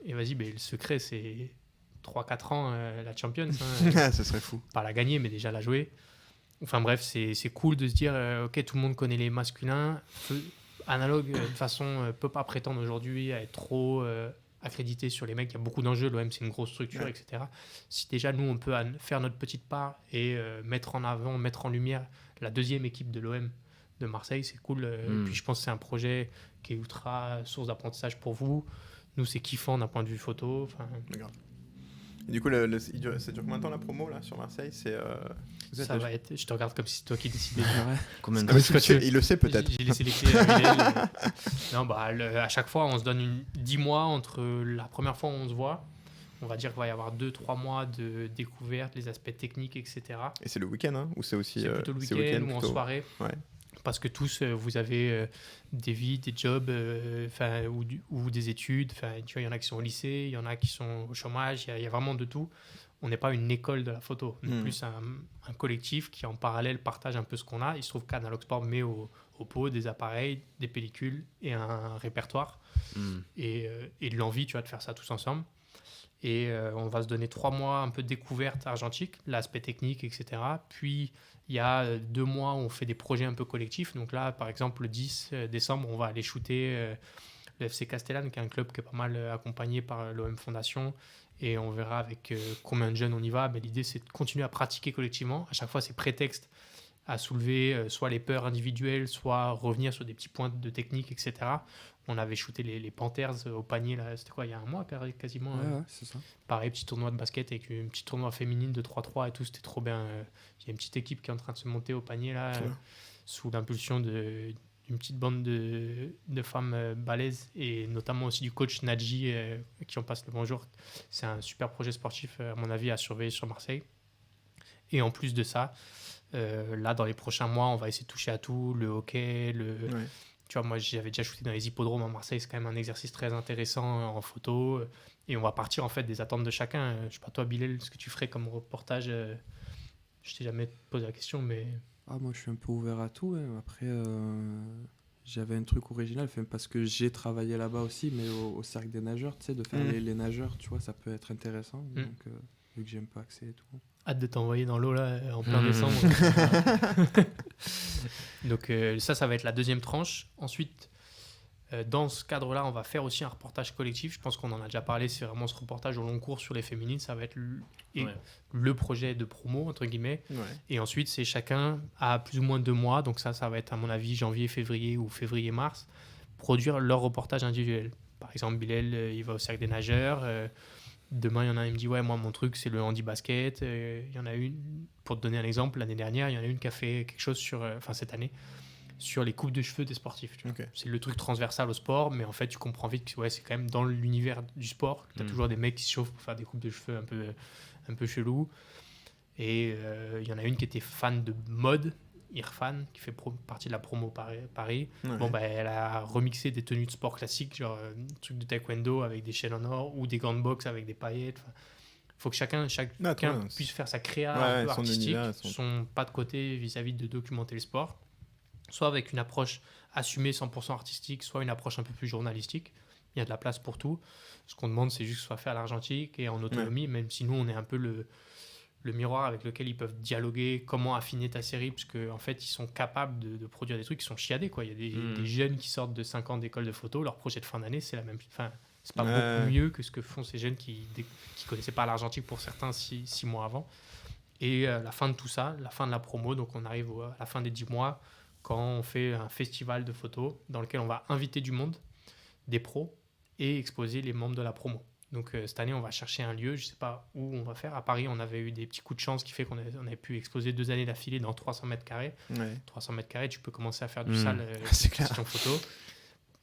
vas-y, le secret, c'est 3-4 ans la Champions. Ça serait fou. Pas la gagner, mais déjà la jouer. Enfin bref, c'est cool de se dire, ok, tout le monde connaît les masculins. Analogue, de toute façon, peut pas prétendre aujourd'hui à être trop... accrédité sur les mecs, il y a beaucoup d'enjeux, l'OM c'est une grosse structure, etc. Si déjà nous on peut faire notre petite part et mettre en avant, mettre en lumière la deuxième équipe de l'OM de Marseille, c'est cool. Puis je pense que c'est un projet qui est ultra source d'apprentissage pour vous. Nous c'est kiffant d'un point de vue photo. Et du coup, ça dure combien de temps la promo là sur Marseille? Ça va être. Je te regarde comme si c'est toi qui décidais. Combien de temps? Il le sait peut-être. J'ai laissé les clés à non, à chaque fois, on se donne 10 mois entre la première fois où on se voit. On va dire qu'il va y avoir 2-3 mois de découverte, les aspects techniques, etc. Et c'est le week-end, hein, ou c'est aussi... C'est plutôt le week-end ou en soirée. Ouais. Parce que tous, vous avez des vies, des jobs ou des études. Tu vois, il y en a qui sont au lycée, il y en a qui sont au chômage. Il y a vraiment de tout. On n'est pas une école de la photo. On est plus un collectif qui, en parallèle, partage un peu ce qu'on a. Il se trouve qu'Analog Sport met au pot des appareils, des pellicules et un répertoire. Et de l'envie, tu vois, de faire ça tous ensemble. Et on va se donner 3 mois un peu de découverte argentique, l'aspect technique, etc. Puis, il y a 2 mois où on fait des projets un peu collectifs. Donc là, par exemple, le 10 décembre, on va aller shooter le FC Castellane, qui est un club qui est pas mal accompagné par l'OM Fondation. Et on verra avec combien de jeunes on y va. Mais l'idée, c'est de continuer à pratiquer collectivement. À chaque fois, c'est prétexte à soulever soit les peurs individuelles, soit revenir sur des petits points de technique, etc. On avait shooté les Panthers au panier, là, c'était quoi, il y a un mois quasiment. Ouais, c'est ça. Pareil, petit tournoi de basket avec une petite tournoi féminine de 3-3 et tout, c'était trop bien. Il y a une petite équipe qui est en train de se monter au panier, là, sous l'impulsion d'une petite bande de femmes balèzes et notamment aussi du coach Nadji, qui on passe le bonjour. C'est un super projet sportif, à mon avis, à surveiller sur Marseille. Et en plus de ça, là, dans les prochains mois, on va essayer de toucher à tout, le hockey, Tu vois, moi, j'avais déjà shooté dans les hippodromes à Marseille. C'est quand même un exercice très intéressant en photo. Et on va partir, en fait, des attentes de chacun. Je sais pas, toi, Bilal, ce que tu ferais comme reportage. Je t'ai jamais posé la question, mais... moi, je suis un peu ouvert à tout. Hein. Après, j'avais un truc original, parce que j'ai travaillé là-bas aussi, mais au cercle des nageurs, tu sais, de faire les nageurs, tu vois, ça peut être intéressant. Donc, vu que j'aime pas accès et tout. Hâte de t'envoyer dans l'eau, là, en plein décembre. Donc ça va être la deuxième tranche. Ensuite, Dans ce cadre-là, on va faire aussi un reportage collectif. Je pense qu'on en a déjà parlé. C'est vraiment ce reportage au long cours sur les féminines. Ça va être le projet de promo, entre guillemets. Ouais. Et ensuite, c'est chacun à plus ou moins 2 mois. Donc ça va être, à mon avis, janvier, février ou février-mars, produire leur reportage individuel. Par exemple, Bilal, il va au Cercle des Nageurs. Demain, il y en a un, il me dit « Ouais, moi, mon truc, c'est le handi-basket. » Il y en a une, pour te donner un exemple, l'année dernière, il y en a une qui a fait quelque chose cette année, sur les coupes de cheveux des sportifs. Okay. C'est le truc transversal au sport, mais en fait, tu comprends vite que c'est quand même dans l'univers du sport. Tu as toujours des mecs qui se chauffent pour faire des coupes de cheveux un peu chelous. Et il y en a une qui était fan de mode, Irfan, qui fait partie de la promo Paris. Ouais. Elle a remixé des tenues de sport classiques, genre trucs de taekwondo avec des chaînes en or ou des gants de boxe avec des paillettes. Il faut que chacun puisse faire sa créa un peu artistique, son pas de côté vis-à-vis de documenter le sport. Soit avec une approche assumée 100% artistique, soit une approche un peu plus journalistique. Il y a de la place pour tout. Ce qu'on demande, c'est juste que ce soit fait à l'argentique et en autonomie, même si nous, on est un peu le miroir avec lequel ils peuvent dialoguer, comment affiner ta série, parce qu'en fait, ils sont capables de produire des trucs qui sont chiadés, quoi. Il y a des jeunes qui sortent de 5 ans d'école de photo, leur projet de fin d'année, c'est la même... Enfin, c'est pas beaucoup mieux que ce que font ces jeunes qui connaissaient pas l'argentique pour certains 6 mois avant. Et la fin de tout ça, la fin de la promo, donc on arrive à la fin des 10 mois, quand on fait un festival de photos dans lequel on va inviter du monde, des pros, et exposer les membres de la promo. Donc cette année, on va chercher un lieu, je ne sais pas où on va faire. À Paris, on avait eu des petits coups de chance qui fait qu'on avait pu exposer 2 années d'affilée dans 300 mètres carrés. Ouais. 300 mètres carrés, tu peux commencer à faire du sale question photo.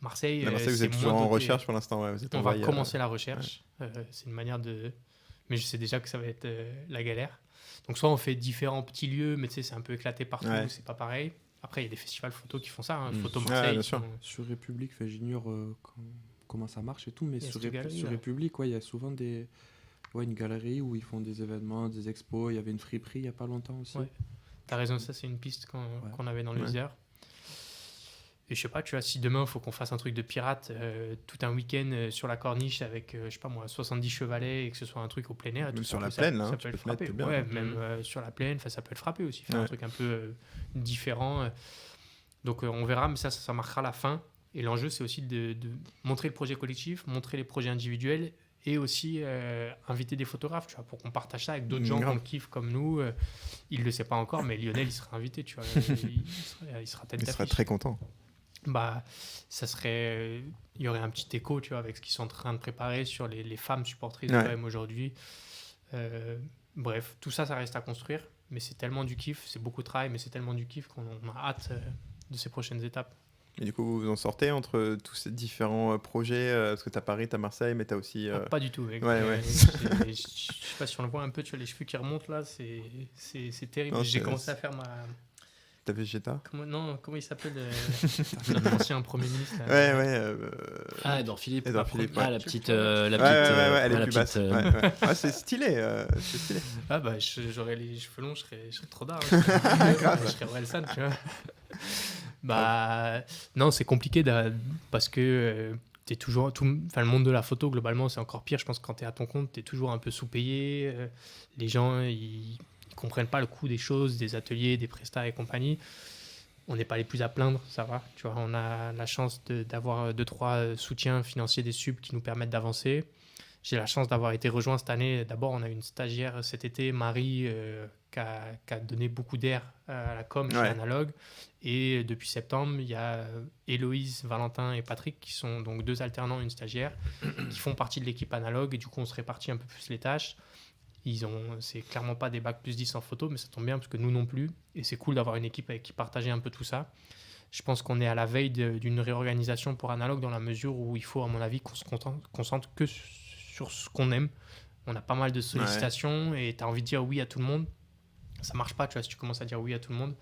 Marseille, vous êtes toujours en recherche pour l'instant. Ouais, on va commencer la recherche. Ouais. C'est une manière de... Mais je sais déjà que ça va être la galère. Donc soit on fait différents petits lieux, mais tu sais, c'est un peu éclaté partout, c'est pas pareil. Après, il y a des festivals photo qui font ça. Photo Marseille. Sur République, j'ignore comment ça marche et tout, mais sur République, il y a souvent une galerie où ils font des événements, des expos. Il y avait une friperie il n'y a pas longtemps aussi. Ouais. T'as raison, ça c'est une piste qu'on avait dans le Isère. Et je sais pas, tu vois, si demain il faut qu'on fasse un truc de pirate, tout un week-end sur la corniche avec, 70 chevalets et que ce soit un truc au plein air. Même sur la plaine, ça peut le frapper. Même sur la plaine, ça peut le frapper aussi. Faire un truc un peu différent. Donc on verra, mais ça marquera la fin. Et l'enjeu, c'est aussi de montrer le projet collectif, montrer les projets individuels et aussi inviter des photographes, tu vois, pour qu'on partage ça avec d'autres gens qu'on kiffe comme nous. Il le sait pas encore, mais Lionel, il sera invité, tu vois. Il sera tête d'affiche. Il sera très content. Ça serait... Il y aurait un petit écho, tu vois, avec ce qu'ils sont en train de préparer sur les femmes supportrices de l'OM aujourd'hui. Bref, tout ça, ça reste à construire, mais c'est tellement du kiff, c'est beaucoup de travail, mais c'est tellement du kiff qu'on a hâte de ces prochaines étapes. Et du coup, vous en sortez entre tous ces différents projets parce que tu as Paris, tu as Marseille, mais tu as aussi... Pas du tout. Mec. Je sais pas si on le voit un peu, tu vois, les cheveux qui remontent là, c'est terrible. J'ai commencé à faire ma... Ta Vegeta comment il s'appelle l'ancien Premier ministre là. Edouard Philippe. La petite... elle est plus basse. C'est stylé. J'aurais les cheveux longs, je serais trop d'art. Je serais Orelsan, tu vois. Non, c'est compliqué parce que t'es toujours... le monde de la photo, globalement, c'est encore pire. Je pense que quand t'es à ton compte, t'es toujours un peu sous-payé. Les gens, ils comprennent pas le coût des choses, des ateliers, des prestats et compagnie. On n'est pas les plus à plaindre, ça va. Tu vois, on a la chance d'avoir 2-3 soutiens financiers des subs qui nous permettent d'avancer. J'ai la chance d'avoir été rejoint cette année. D'abord, on a une stagiaire cet été, Marie, qui a donné beaucoup d'air à la com chez Analogue. Et depuis septembre, il y a Héloïse, Valentin et Patrick, qui sont donc 2 alternants et une stagiaire, qui font partie de l'équipe Analogue. Et du coup, on se répartit un peu plus les tâches. C'est clairement pas des bacs plus 10 en photo, mais ça tombe bien parce que nous non plus. Et c'est cool d'avoir une équipe avec qui partager un peu tout ça. Je pense qu'on est à la veille d'une réorganisation pour Analogue dans la mesure où il faut, à mon avis, qu'on se concentre que sur ce qu'on aime. On a pas mal de sollicitations et tu as envie de dire oui à tout le monde. Ça marche pas, tu vois, si tu commences à dire oui à tout le monde.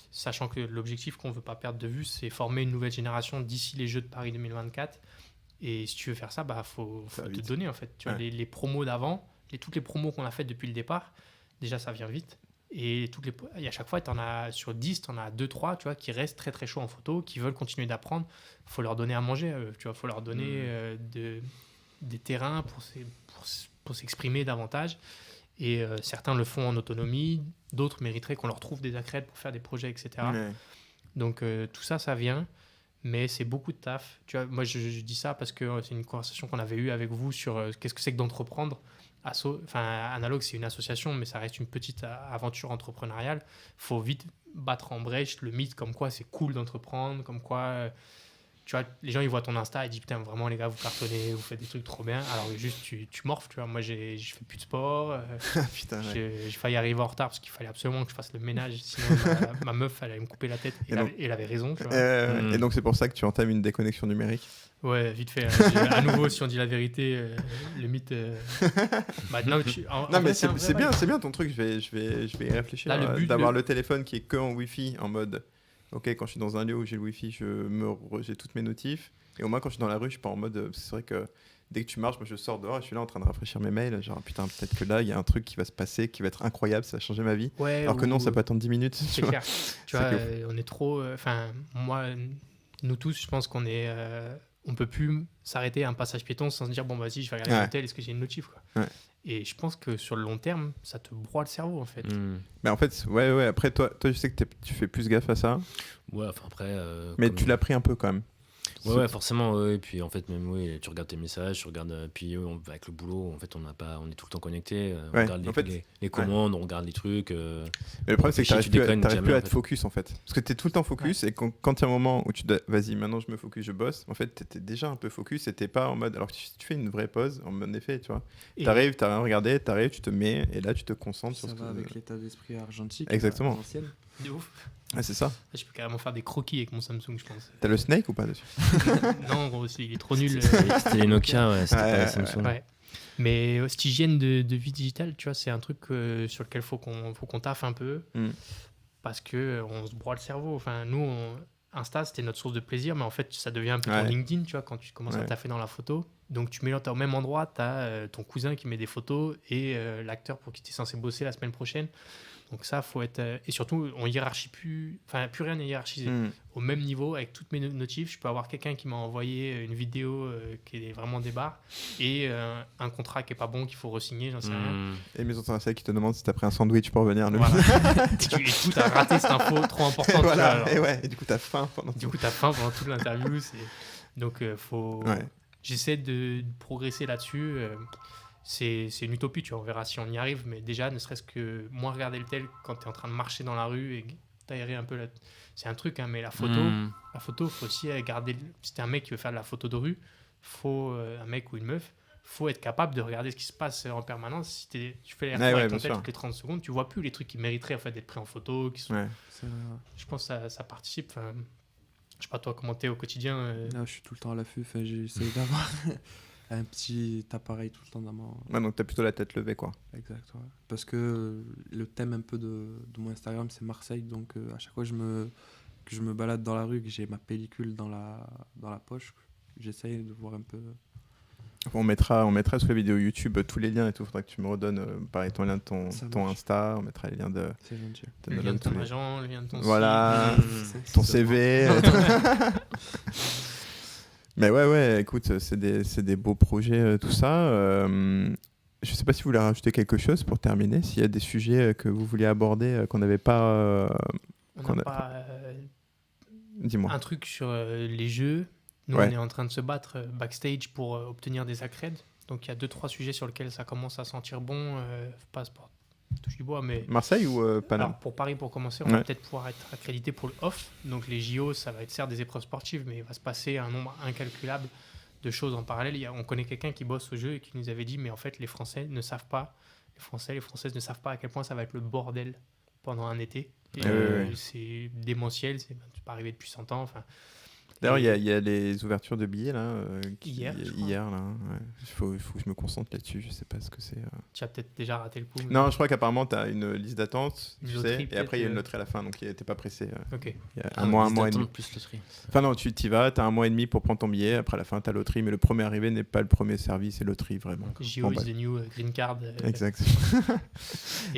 Sachant que l'objectif qu'on veut pas perdre de vue, c'est former une nouvelle génération d'ici les Jeux de Paris 2024. Et si tu veux faire ça, faut te donner en fait. Tu vois, les promos d'avant, toutes les promos qu'on a faites depuis le départ, déjà ça vient vite. Et à chaque fois, sur 10, tu en as 2-3 tu vois, qui restent très très chauds en photo, qui veulent continuer d'apprendre. Il faut leur donner à manger, tu vois, il faut leur donner des terrains pour s'exprimer davantage. Et certains le font en autonomie, d'autres mériteraient qu'on leur trouve des accrèdes pour faire des projets, etc. Donc tout ça, ça vient. mais c'est beaucoup de taf. Tu vois, moi, je dis ça parce que c'est une conversation qu'on avait eue avec vous sur qu'est-ce que c'est que d'entreprendre. Analogue, c'est une association, mais ça reste une petite aventure entrepreneuriale. Il faut vite battre en brèche le mythe comme quoi c'est cool d'entreprendre, comme quoi... tu vois, les gens, ils voient ton Insta et ils disent, putain, vraiment, les gars, vous cartonnez, vous faites des trucs trop bien. Alors, juste, tu morphes, tu vois. Moi, je fais plus de sport. Putain, j'ai failli arriver en retard parce qu'il fallait absolument que je fasse le ménage. Sinon, ma meuf, elle allait me couper la tête. Et elle avait raison, tu vois. Et donc, c'est pour ça que tu entames une déconnexion numérique. Ouais, vite fait. À nouveau, si on dit la vérité, le mythe... non, mais c'est bien ton truc. Je vais y réfléchir. Là, le but d'avoir le téléphone qui est que en Wi-Fi, en mode... Ok, quand je suis dans un lieu où j'ai le Wi-Fi, j'ai toutes mes notifs. Et au moins, quand je suis dans la rue, je suis pas en mode... c'est vrai que dès que tu marches, moi, je sors dehors et je suis là en train de rafraîchir mes mails. Genre, putain, peut-être que là, il y a un truc qui va se passer, qui va être incroyable, ça va changer ma vie. Ouais, alors que non, ça peut attendre 10 minutes. C'est clair. Tu vois, on est trop... moi, nous tous, je pense qu'on est... on peut plus s'arrêter à un passage piéton sans se dire, bon, vas-y, je vais regarder l'hôtel, est-ce que j'ai une notif, quoi. Ouais. Et je pense que sur le long terme, ça te broie le cerveau, en fait. Mais en fait, ouais. Après, toi, je sais que tu fais plus gaffe à ça. Ouais, enfin après... mais tu l'as pris un peu quand même. Ouais, forcément, ouais. Et puis en fait, même, tu regardes tes messages, tu regardes. Puis avec le boulot, en fait, on est tout le temps connecté. On regarde les commandes, on regarde les trucs. Mais le problème, c'est que t'arrives plus à être focus, en fait. Parce que t'es tout le temps focus, et quand il y a un moment où tu dois, vas-y, maintenant je me focus, je bosse, en fait, t'étais déjà un peu focus, et t'es pas en mode. Alors que si tu fais une vraie pause, en effet, tu vois. T'arrives, t'as rien regardé, tu te mets, et là, tu te concentres sur ce que. Ça va avec l'état d'esprit argentique. Exactement. De ouf. Ah, c'est ça. Je peux carrément faire des croquis avec mon Samsung, je pense. T'as le Snake ou pas dessus? Non, gros, il est trop nul. C'était les Nokia, ouais, c'était pas les Samsung. Ouais. Mais cette hygiène de vie digitale, tu vois, c'est un truc sur lequel faut qu'on taffe un peu parce qu'on se broie le cerveau. Enfin, nous, Insta, c'était notre source de plaisir, mais en fait, ça devient un peu ton LinkedIn, tu vois, quand tu commences à taffer dans la photo. Donc, tu mets au même endroit, tu as ton cousin qui met des photos et l'acteur pour qui tu es censé bosser la semaine prochaine. Donc ça, faut être... et surtout, on hiérarchie plus... Enfin, plus rien n'est hiérarchisé. Au même niveau, avec toutes mes notifs, je peux avoir quelqu'un qui m'a envoyé une vidéo qui est vraiment des barres et un contrat qui est pas bon, qu'il faut re-signer, j'en sais rien. Et Maison Transversale qui te demande si t'as pris un sandwich pour venir. Voilà. et du coup, t'as raté cette info trop importante. Voilà. Et du coup, t'as faim pendant toute l'interview. Donc, faut... J'essaie de progresser là-dessus. C'est une utopie, tu vois, on verra si on y arrive, mais déjà, ne serait-ce que moins regarder le tel quand tu es en train de marcher dans la rue et t'aérer un peu c'est un truc, hein, mais la photo, faut aussi garder... Si t'es un mec qui veut faire de la photo de rue, un mec ou une meuf, faut être capable de regarder ce qui se passe en permanence. Si tu fais les retours avec ton tel toutes les 30 secondes, tu vois plus les trucs qui mériteraient en fait, d'être pris en photo. Je pense que ça participe. Je sais pas toi comment t'es au quotidien. Là, je suis tout le temps à l'affût, j'essaie d'avoir... un petit appareil tout le temps dans mon... Ouais, donc t'as plutôt la tête levée, quoi. Exact, ouais. Parce que le thème un peu de mon Instagram, c'est Marseille. Donc à chaque fois que je me balade dans la rue, que j'ai ma pellicule dans la poche, j'essaye de voir un peu... On mettra sur la vidéo YouTube tous les liens et tout. Faudra que tu me redonnes pareil, ton lien de ton Insta. On mettra les liens de... C'est gentil. Le lien de ton agent, le lien de ton voilà, ton CV. Mais ouais, écoute, c'est des beaux projets, tout ça. Je sais pas si vous voulez rajouter quelque chose pour terminer, s'il y a des sujets que vous vouliez aborder, qu'on n'avait pas... Dis-moi. Un truc sur les jeux. Nous, on est en train de se battre backstage pour obtenir des accrèdes. Donc, il y a 2-3 sujets sur lesquels ça commence à sentir bon. Passeport, touche du bois, mais... Marseille ou Paname? Alors, pour Paris, pour commencer, on va peut-être pouvoir être accrédité pour le off. Donc, les JO, ça va être certes des épreuves sportives, mais il va se passer un nombre incalculable de choses en parallèle. On connaît quelqu'un qui bosse au jeu et qui nous avait dit, mais en fait, les Français ne savent pas, les Françaises ne savent pas à quel point ça va être le bordel pendant un été. Et c'est démentiel, c'est pas arrivé depuis 100 ans. Enfin... D'ailleurs, il y a les ouvertures de billets là, hier là. Ouais. Il faut que je me concentre là-dessus. Je sais pas ce que c'est. Tu as peut-être déjà raté le coup. Non, je crois qu'apparemment tu as une liste d'attente, tu sais, et après il y a une loterie à la fin, donc t'es pas pressé. Ok. Il y a un mois et demi. Plus loterie. Enfin non, tu y vas, t'as un mois et demi pour prendre ton billet. Après à la fin t'as loterie, mais le premier arrivé n'est pas le premier servi, c'est loterie vraiment. JO is the new green card. Exact.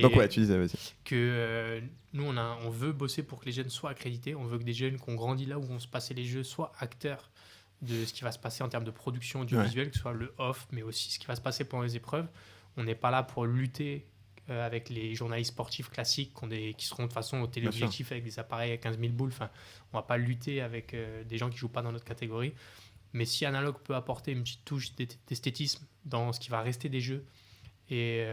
Donc ouais, tu disais, vas-y. Que nous on veut bosser pour que les jeunes soient accrédités. On veut que des jeunes qui ont grandi là où vont se passer les jeux soient acteurs de ce qui va se passer en termes de production audiovisuelle, que ce soit le off, mais aussi ce qui va se passer pendant les épreuves. On n'est pas là pour lutter avec les journalistes sportifs classiques qui seront de toute façon au téléobjectif avec des appareils à 15 000 boules. Enfin, on va pas lutter avec des gens qui jouent pas dans notre catégorie. Mais si Analog peut apporter une petite touche d'esthétisme dans ce qui va rester des jeux et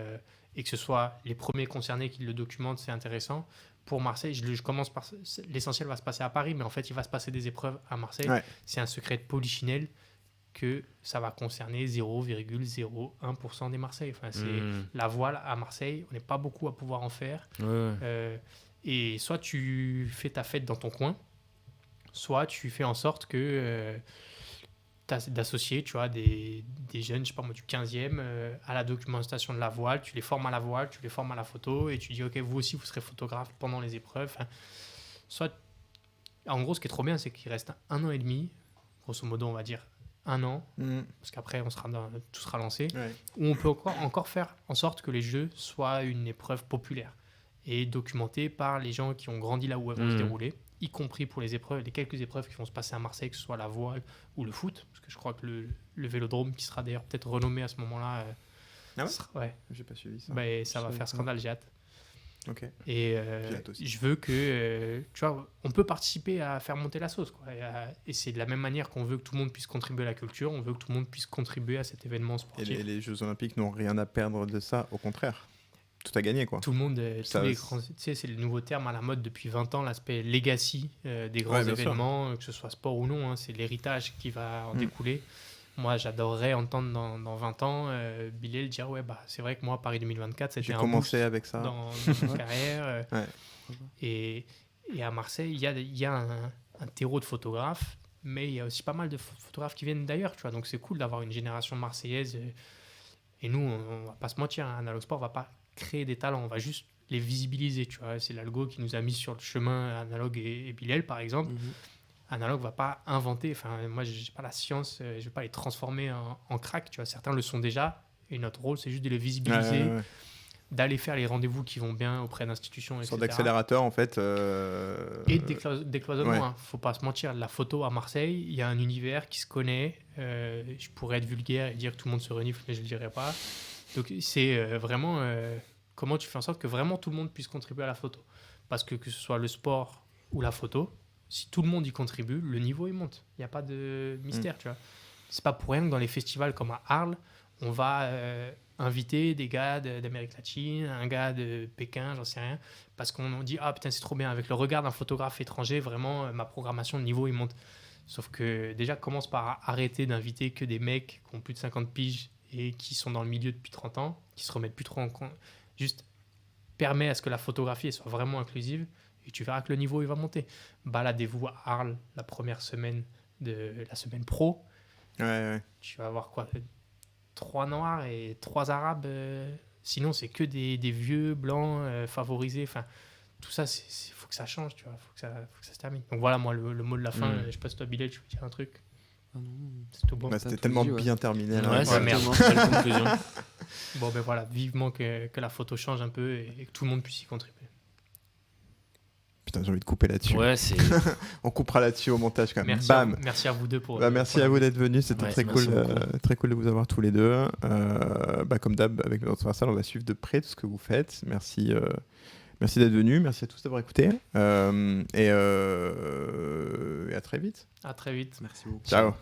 que ce soit les premiers concernés qui le documentent, c'est intéressant. Pour Marseille, je commence par... L'essentiel va se passer à Paris, mais en fait, il va se passer des épreuves à Marseille. Ouais. C'est un secret de polichinelle que ça va concerner 0,01% des Marseillais. Enfin, c'est la voile à Marseille, on n'est pas beaucoup à pouvoir en faire. Ouais. Et soit tu fais ta fête dans ton coin, soit tu fais en sorte que d'associer, tu vois, des jeunes, je sais pas moi, du 15e à la documentation de la voile, tu les formes à la voile, tu les formes à la photo, et tu dis, ok, vous aussi, vous serez photographe pendant les épreuves. Enfin, soit, en gros, ce qui est trop bien, c'est qu'il reste 1 an et demi, grosso modo, on va dire 1 an, parce qu'après, tout sera lancé, où on peut encore faire en sorte que les Jeux soient une épreuve populaire et documentée par les gens qui ont grandi là où elles vont se dérouler, y compris pour les quelques épreuves qui vont se passer à Marseille, que ce soit la voile ou le foot, parce que je crois que le vélodrome, qui sera d'ailleurs peut-être renommé à ce moment-là, ouais. J'ai pas suivi ça. Ça va faire scandale, j'ai hâte. Ok. Et je veux que, tu vois, on peut participer à faire monter la sauce, quoi. Et c'est de la même manière qu'on veut que tout le monde puisse contribuer à la culture, on veut que tout le monde puisse contribuer à cet événement sportif. Et les Jeux Olympiques n'ont rien à perdre de ça, au contraire. Tout à gagner, quoi. Tout le monde, tu sais, c'est le nouveau terme à la mode depuis 20 ans, l'aspect legacy des grands événements, que ce soit sport ou non, c'est l'héritage qui va en découler. Moi, j'adorerais entendre dans 20 ans Bilal dire c'est vrai que moi, Paris 2024, c'était un boost avec ça. dans ma carrière. Et à Marseille, il y a un terreau de photographes, mais il y a aussi pas mal de photographes qui viennent d'ailleurs, tu vois. Donc, c'est cool d'avoir une génération marseillaise. Et nous, on va pas se mentir, Analog Sport va pas créer des talents, on va juste les visibiliser, tu vois. C'est l'algo qui nous a mis sur le chemin, Analog et Bilal, par exemple. Analog va pas inventer, enfin, moi, j'ai pas la science, je vais pas les transformer en crack, tu vois. Certains le sont déjà, et notre rôle, c'est juste de les visibiliser, d'aller faire les rendez-vous qui vont bien auprès d'institutions, etc. Une sorte d'accélérateur, en fait. Et décloisonnement, hein. Faut pas se mentir, la photo à Marseille, il y a un univers qui se connaît, je pourrais être vulgaire et dire que tout le monde se renifle, mais je le dirais pas. Donc, c'est vraiment comment tu fais en sorte que vraiment tout le monde puisse contribuer à la photo. Parce que ce soit le sport ou la photo, si tout le monde y contribue, le niveau il monte. Il n'y a pas de mystère, tu vois. C'est pas pour rien que dans les festivals comme à Arles, on va inviter des gars d'Amérique latine, un gars de Pékin, j'en sais rien, parce qu'on dit putain, c'est trop bien. Avec le regard d'un photographe étranger, vraiment, ma programmation, le niveau il monte. Sauf que déjà, commence par arrêter d'inviter que des mecs qui ont plus de 50 piges et qui sont dans le milieu depuis 30 ans, qui se remettent plus trop en compte. Juste permet à ce que la photographie soit vraiment inclusive, et tu verras que le niveau il va monter. Baladez-vous à Arles la première semaine de la semaine pro. Tu vas avoir quoi, 3 noirs et 3 arabes. Sinon, c'est que des vieux blancs favorisés. Enfin, tout ça, il faut que ça change, tu vois. Faut que ça se termine. Donc voilà, moi, le mot de la fin. Je sais pas si toi, Bilal, tu veux dire un truc. C'est tout bon. C'était tellement bien terminé. C'est merde. Conclusion. Bon, ben voilà, vivement que la photo change un peu et que tout le monde puisse y contribuer. Putain, j'ai envie de couper là-dessus. Ouais, c'est... On coupera là-dessus au montage quand même. Merci à vous deux pour... merci à vous d'être venus, c'était très cool de vous avoir tous les deux. Comme d'hab, avec notre transversal, on va suivre de près tout ce que vous faites. Merci d'être venus, merci à tous d'avoir écouté. Et à très vite. À très vite. Merci beaucoup. Ciao.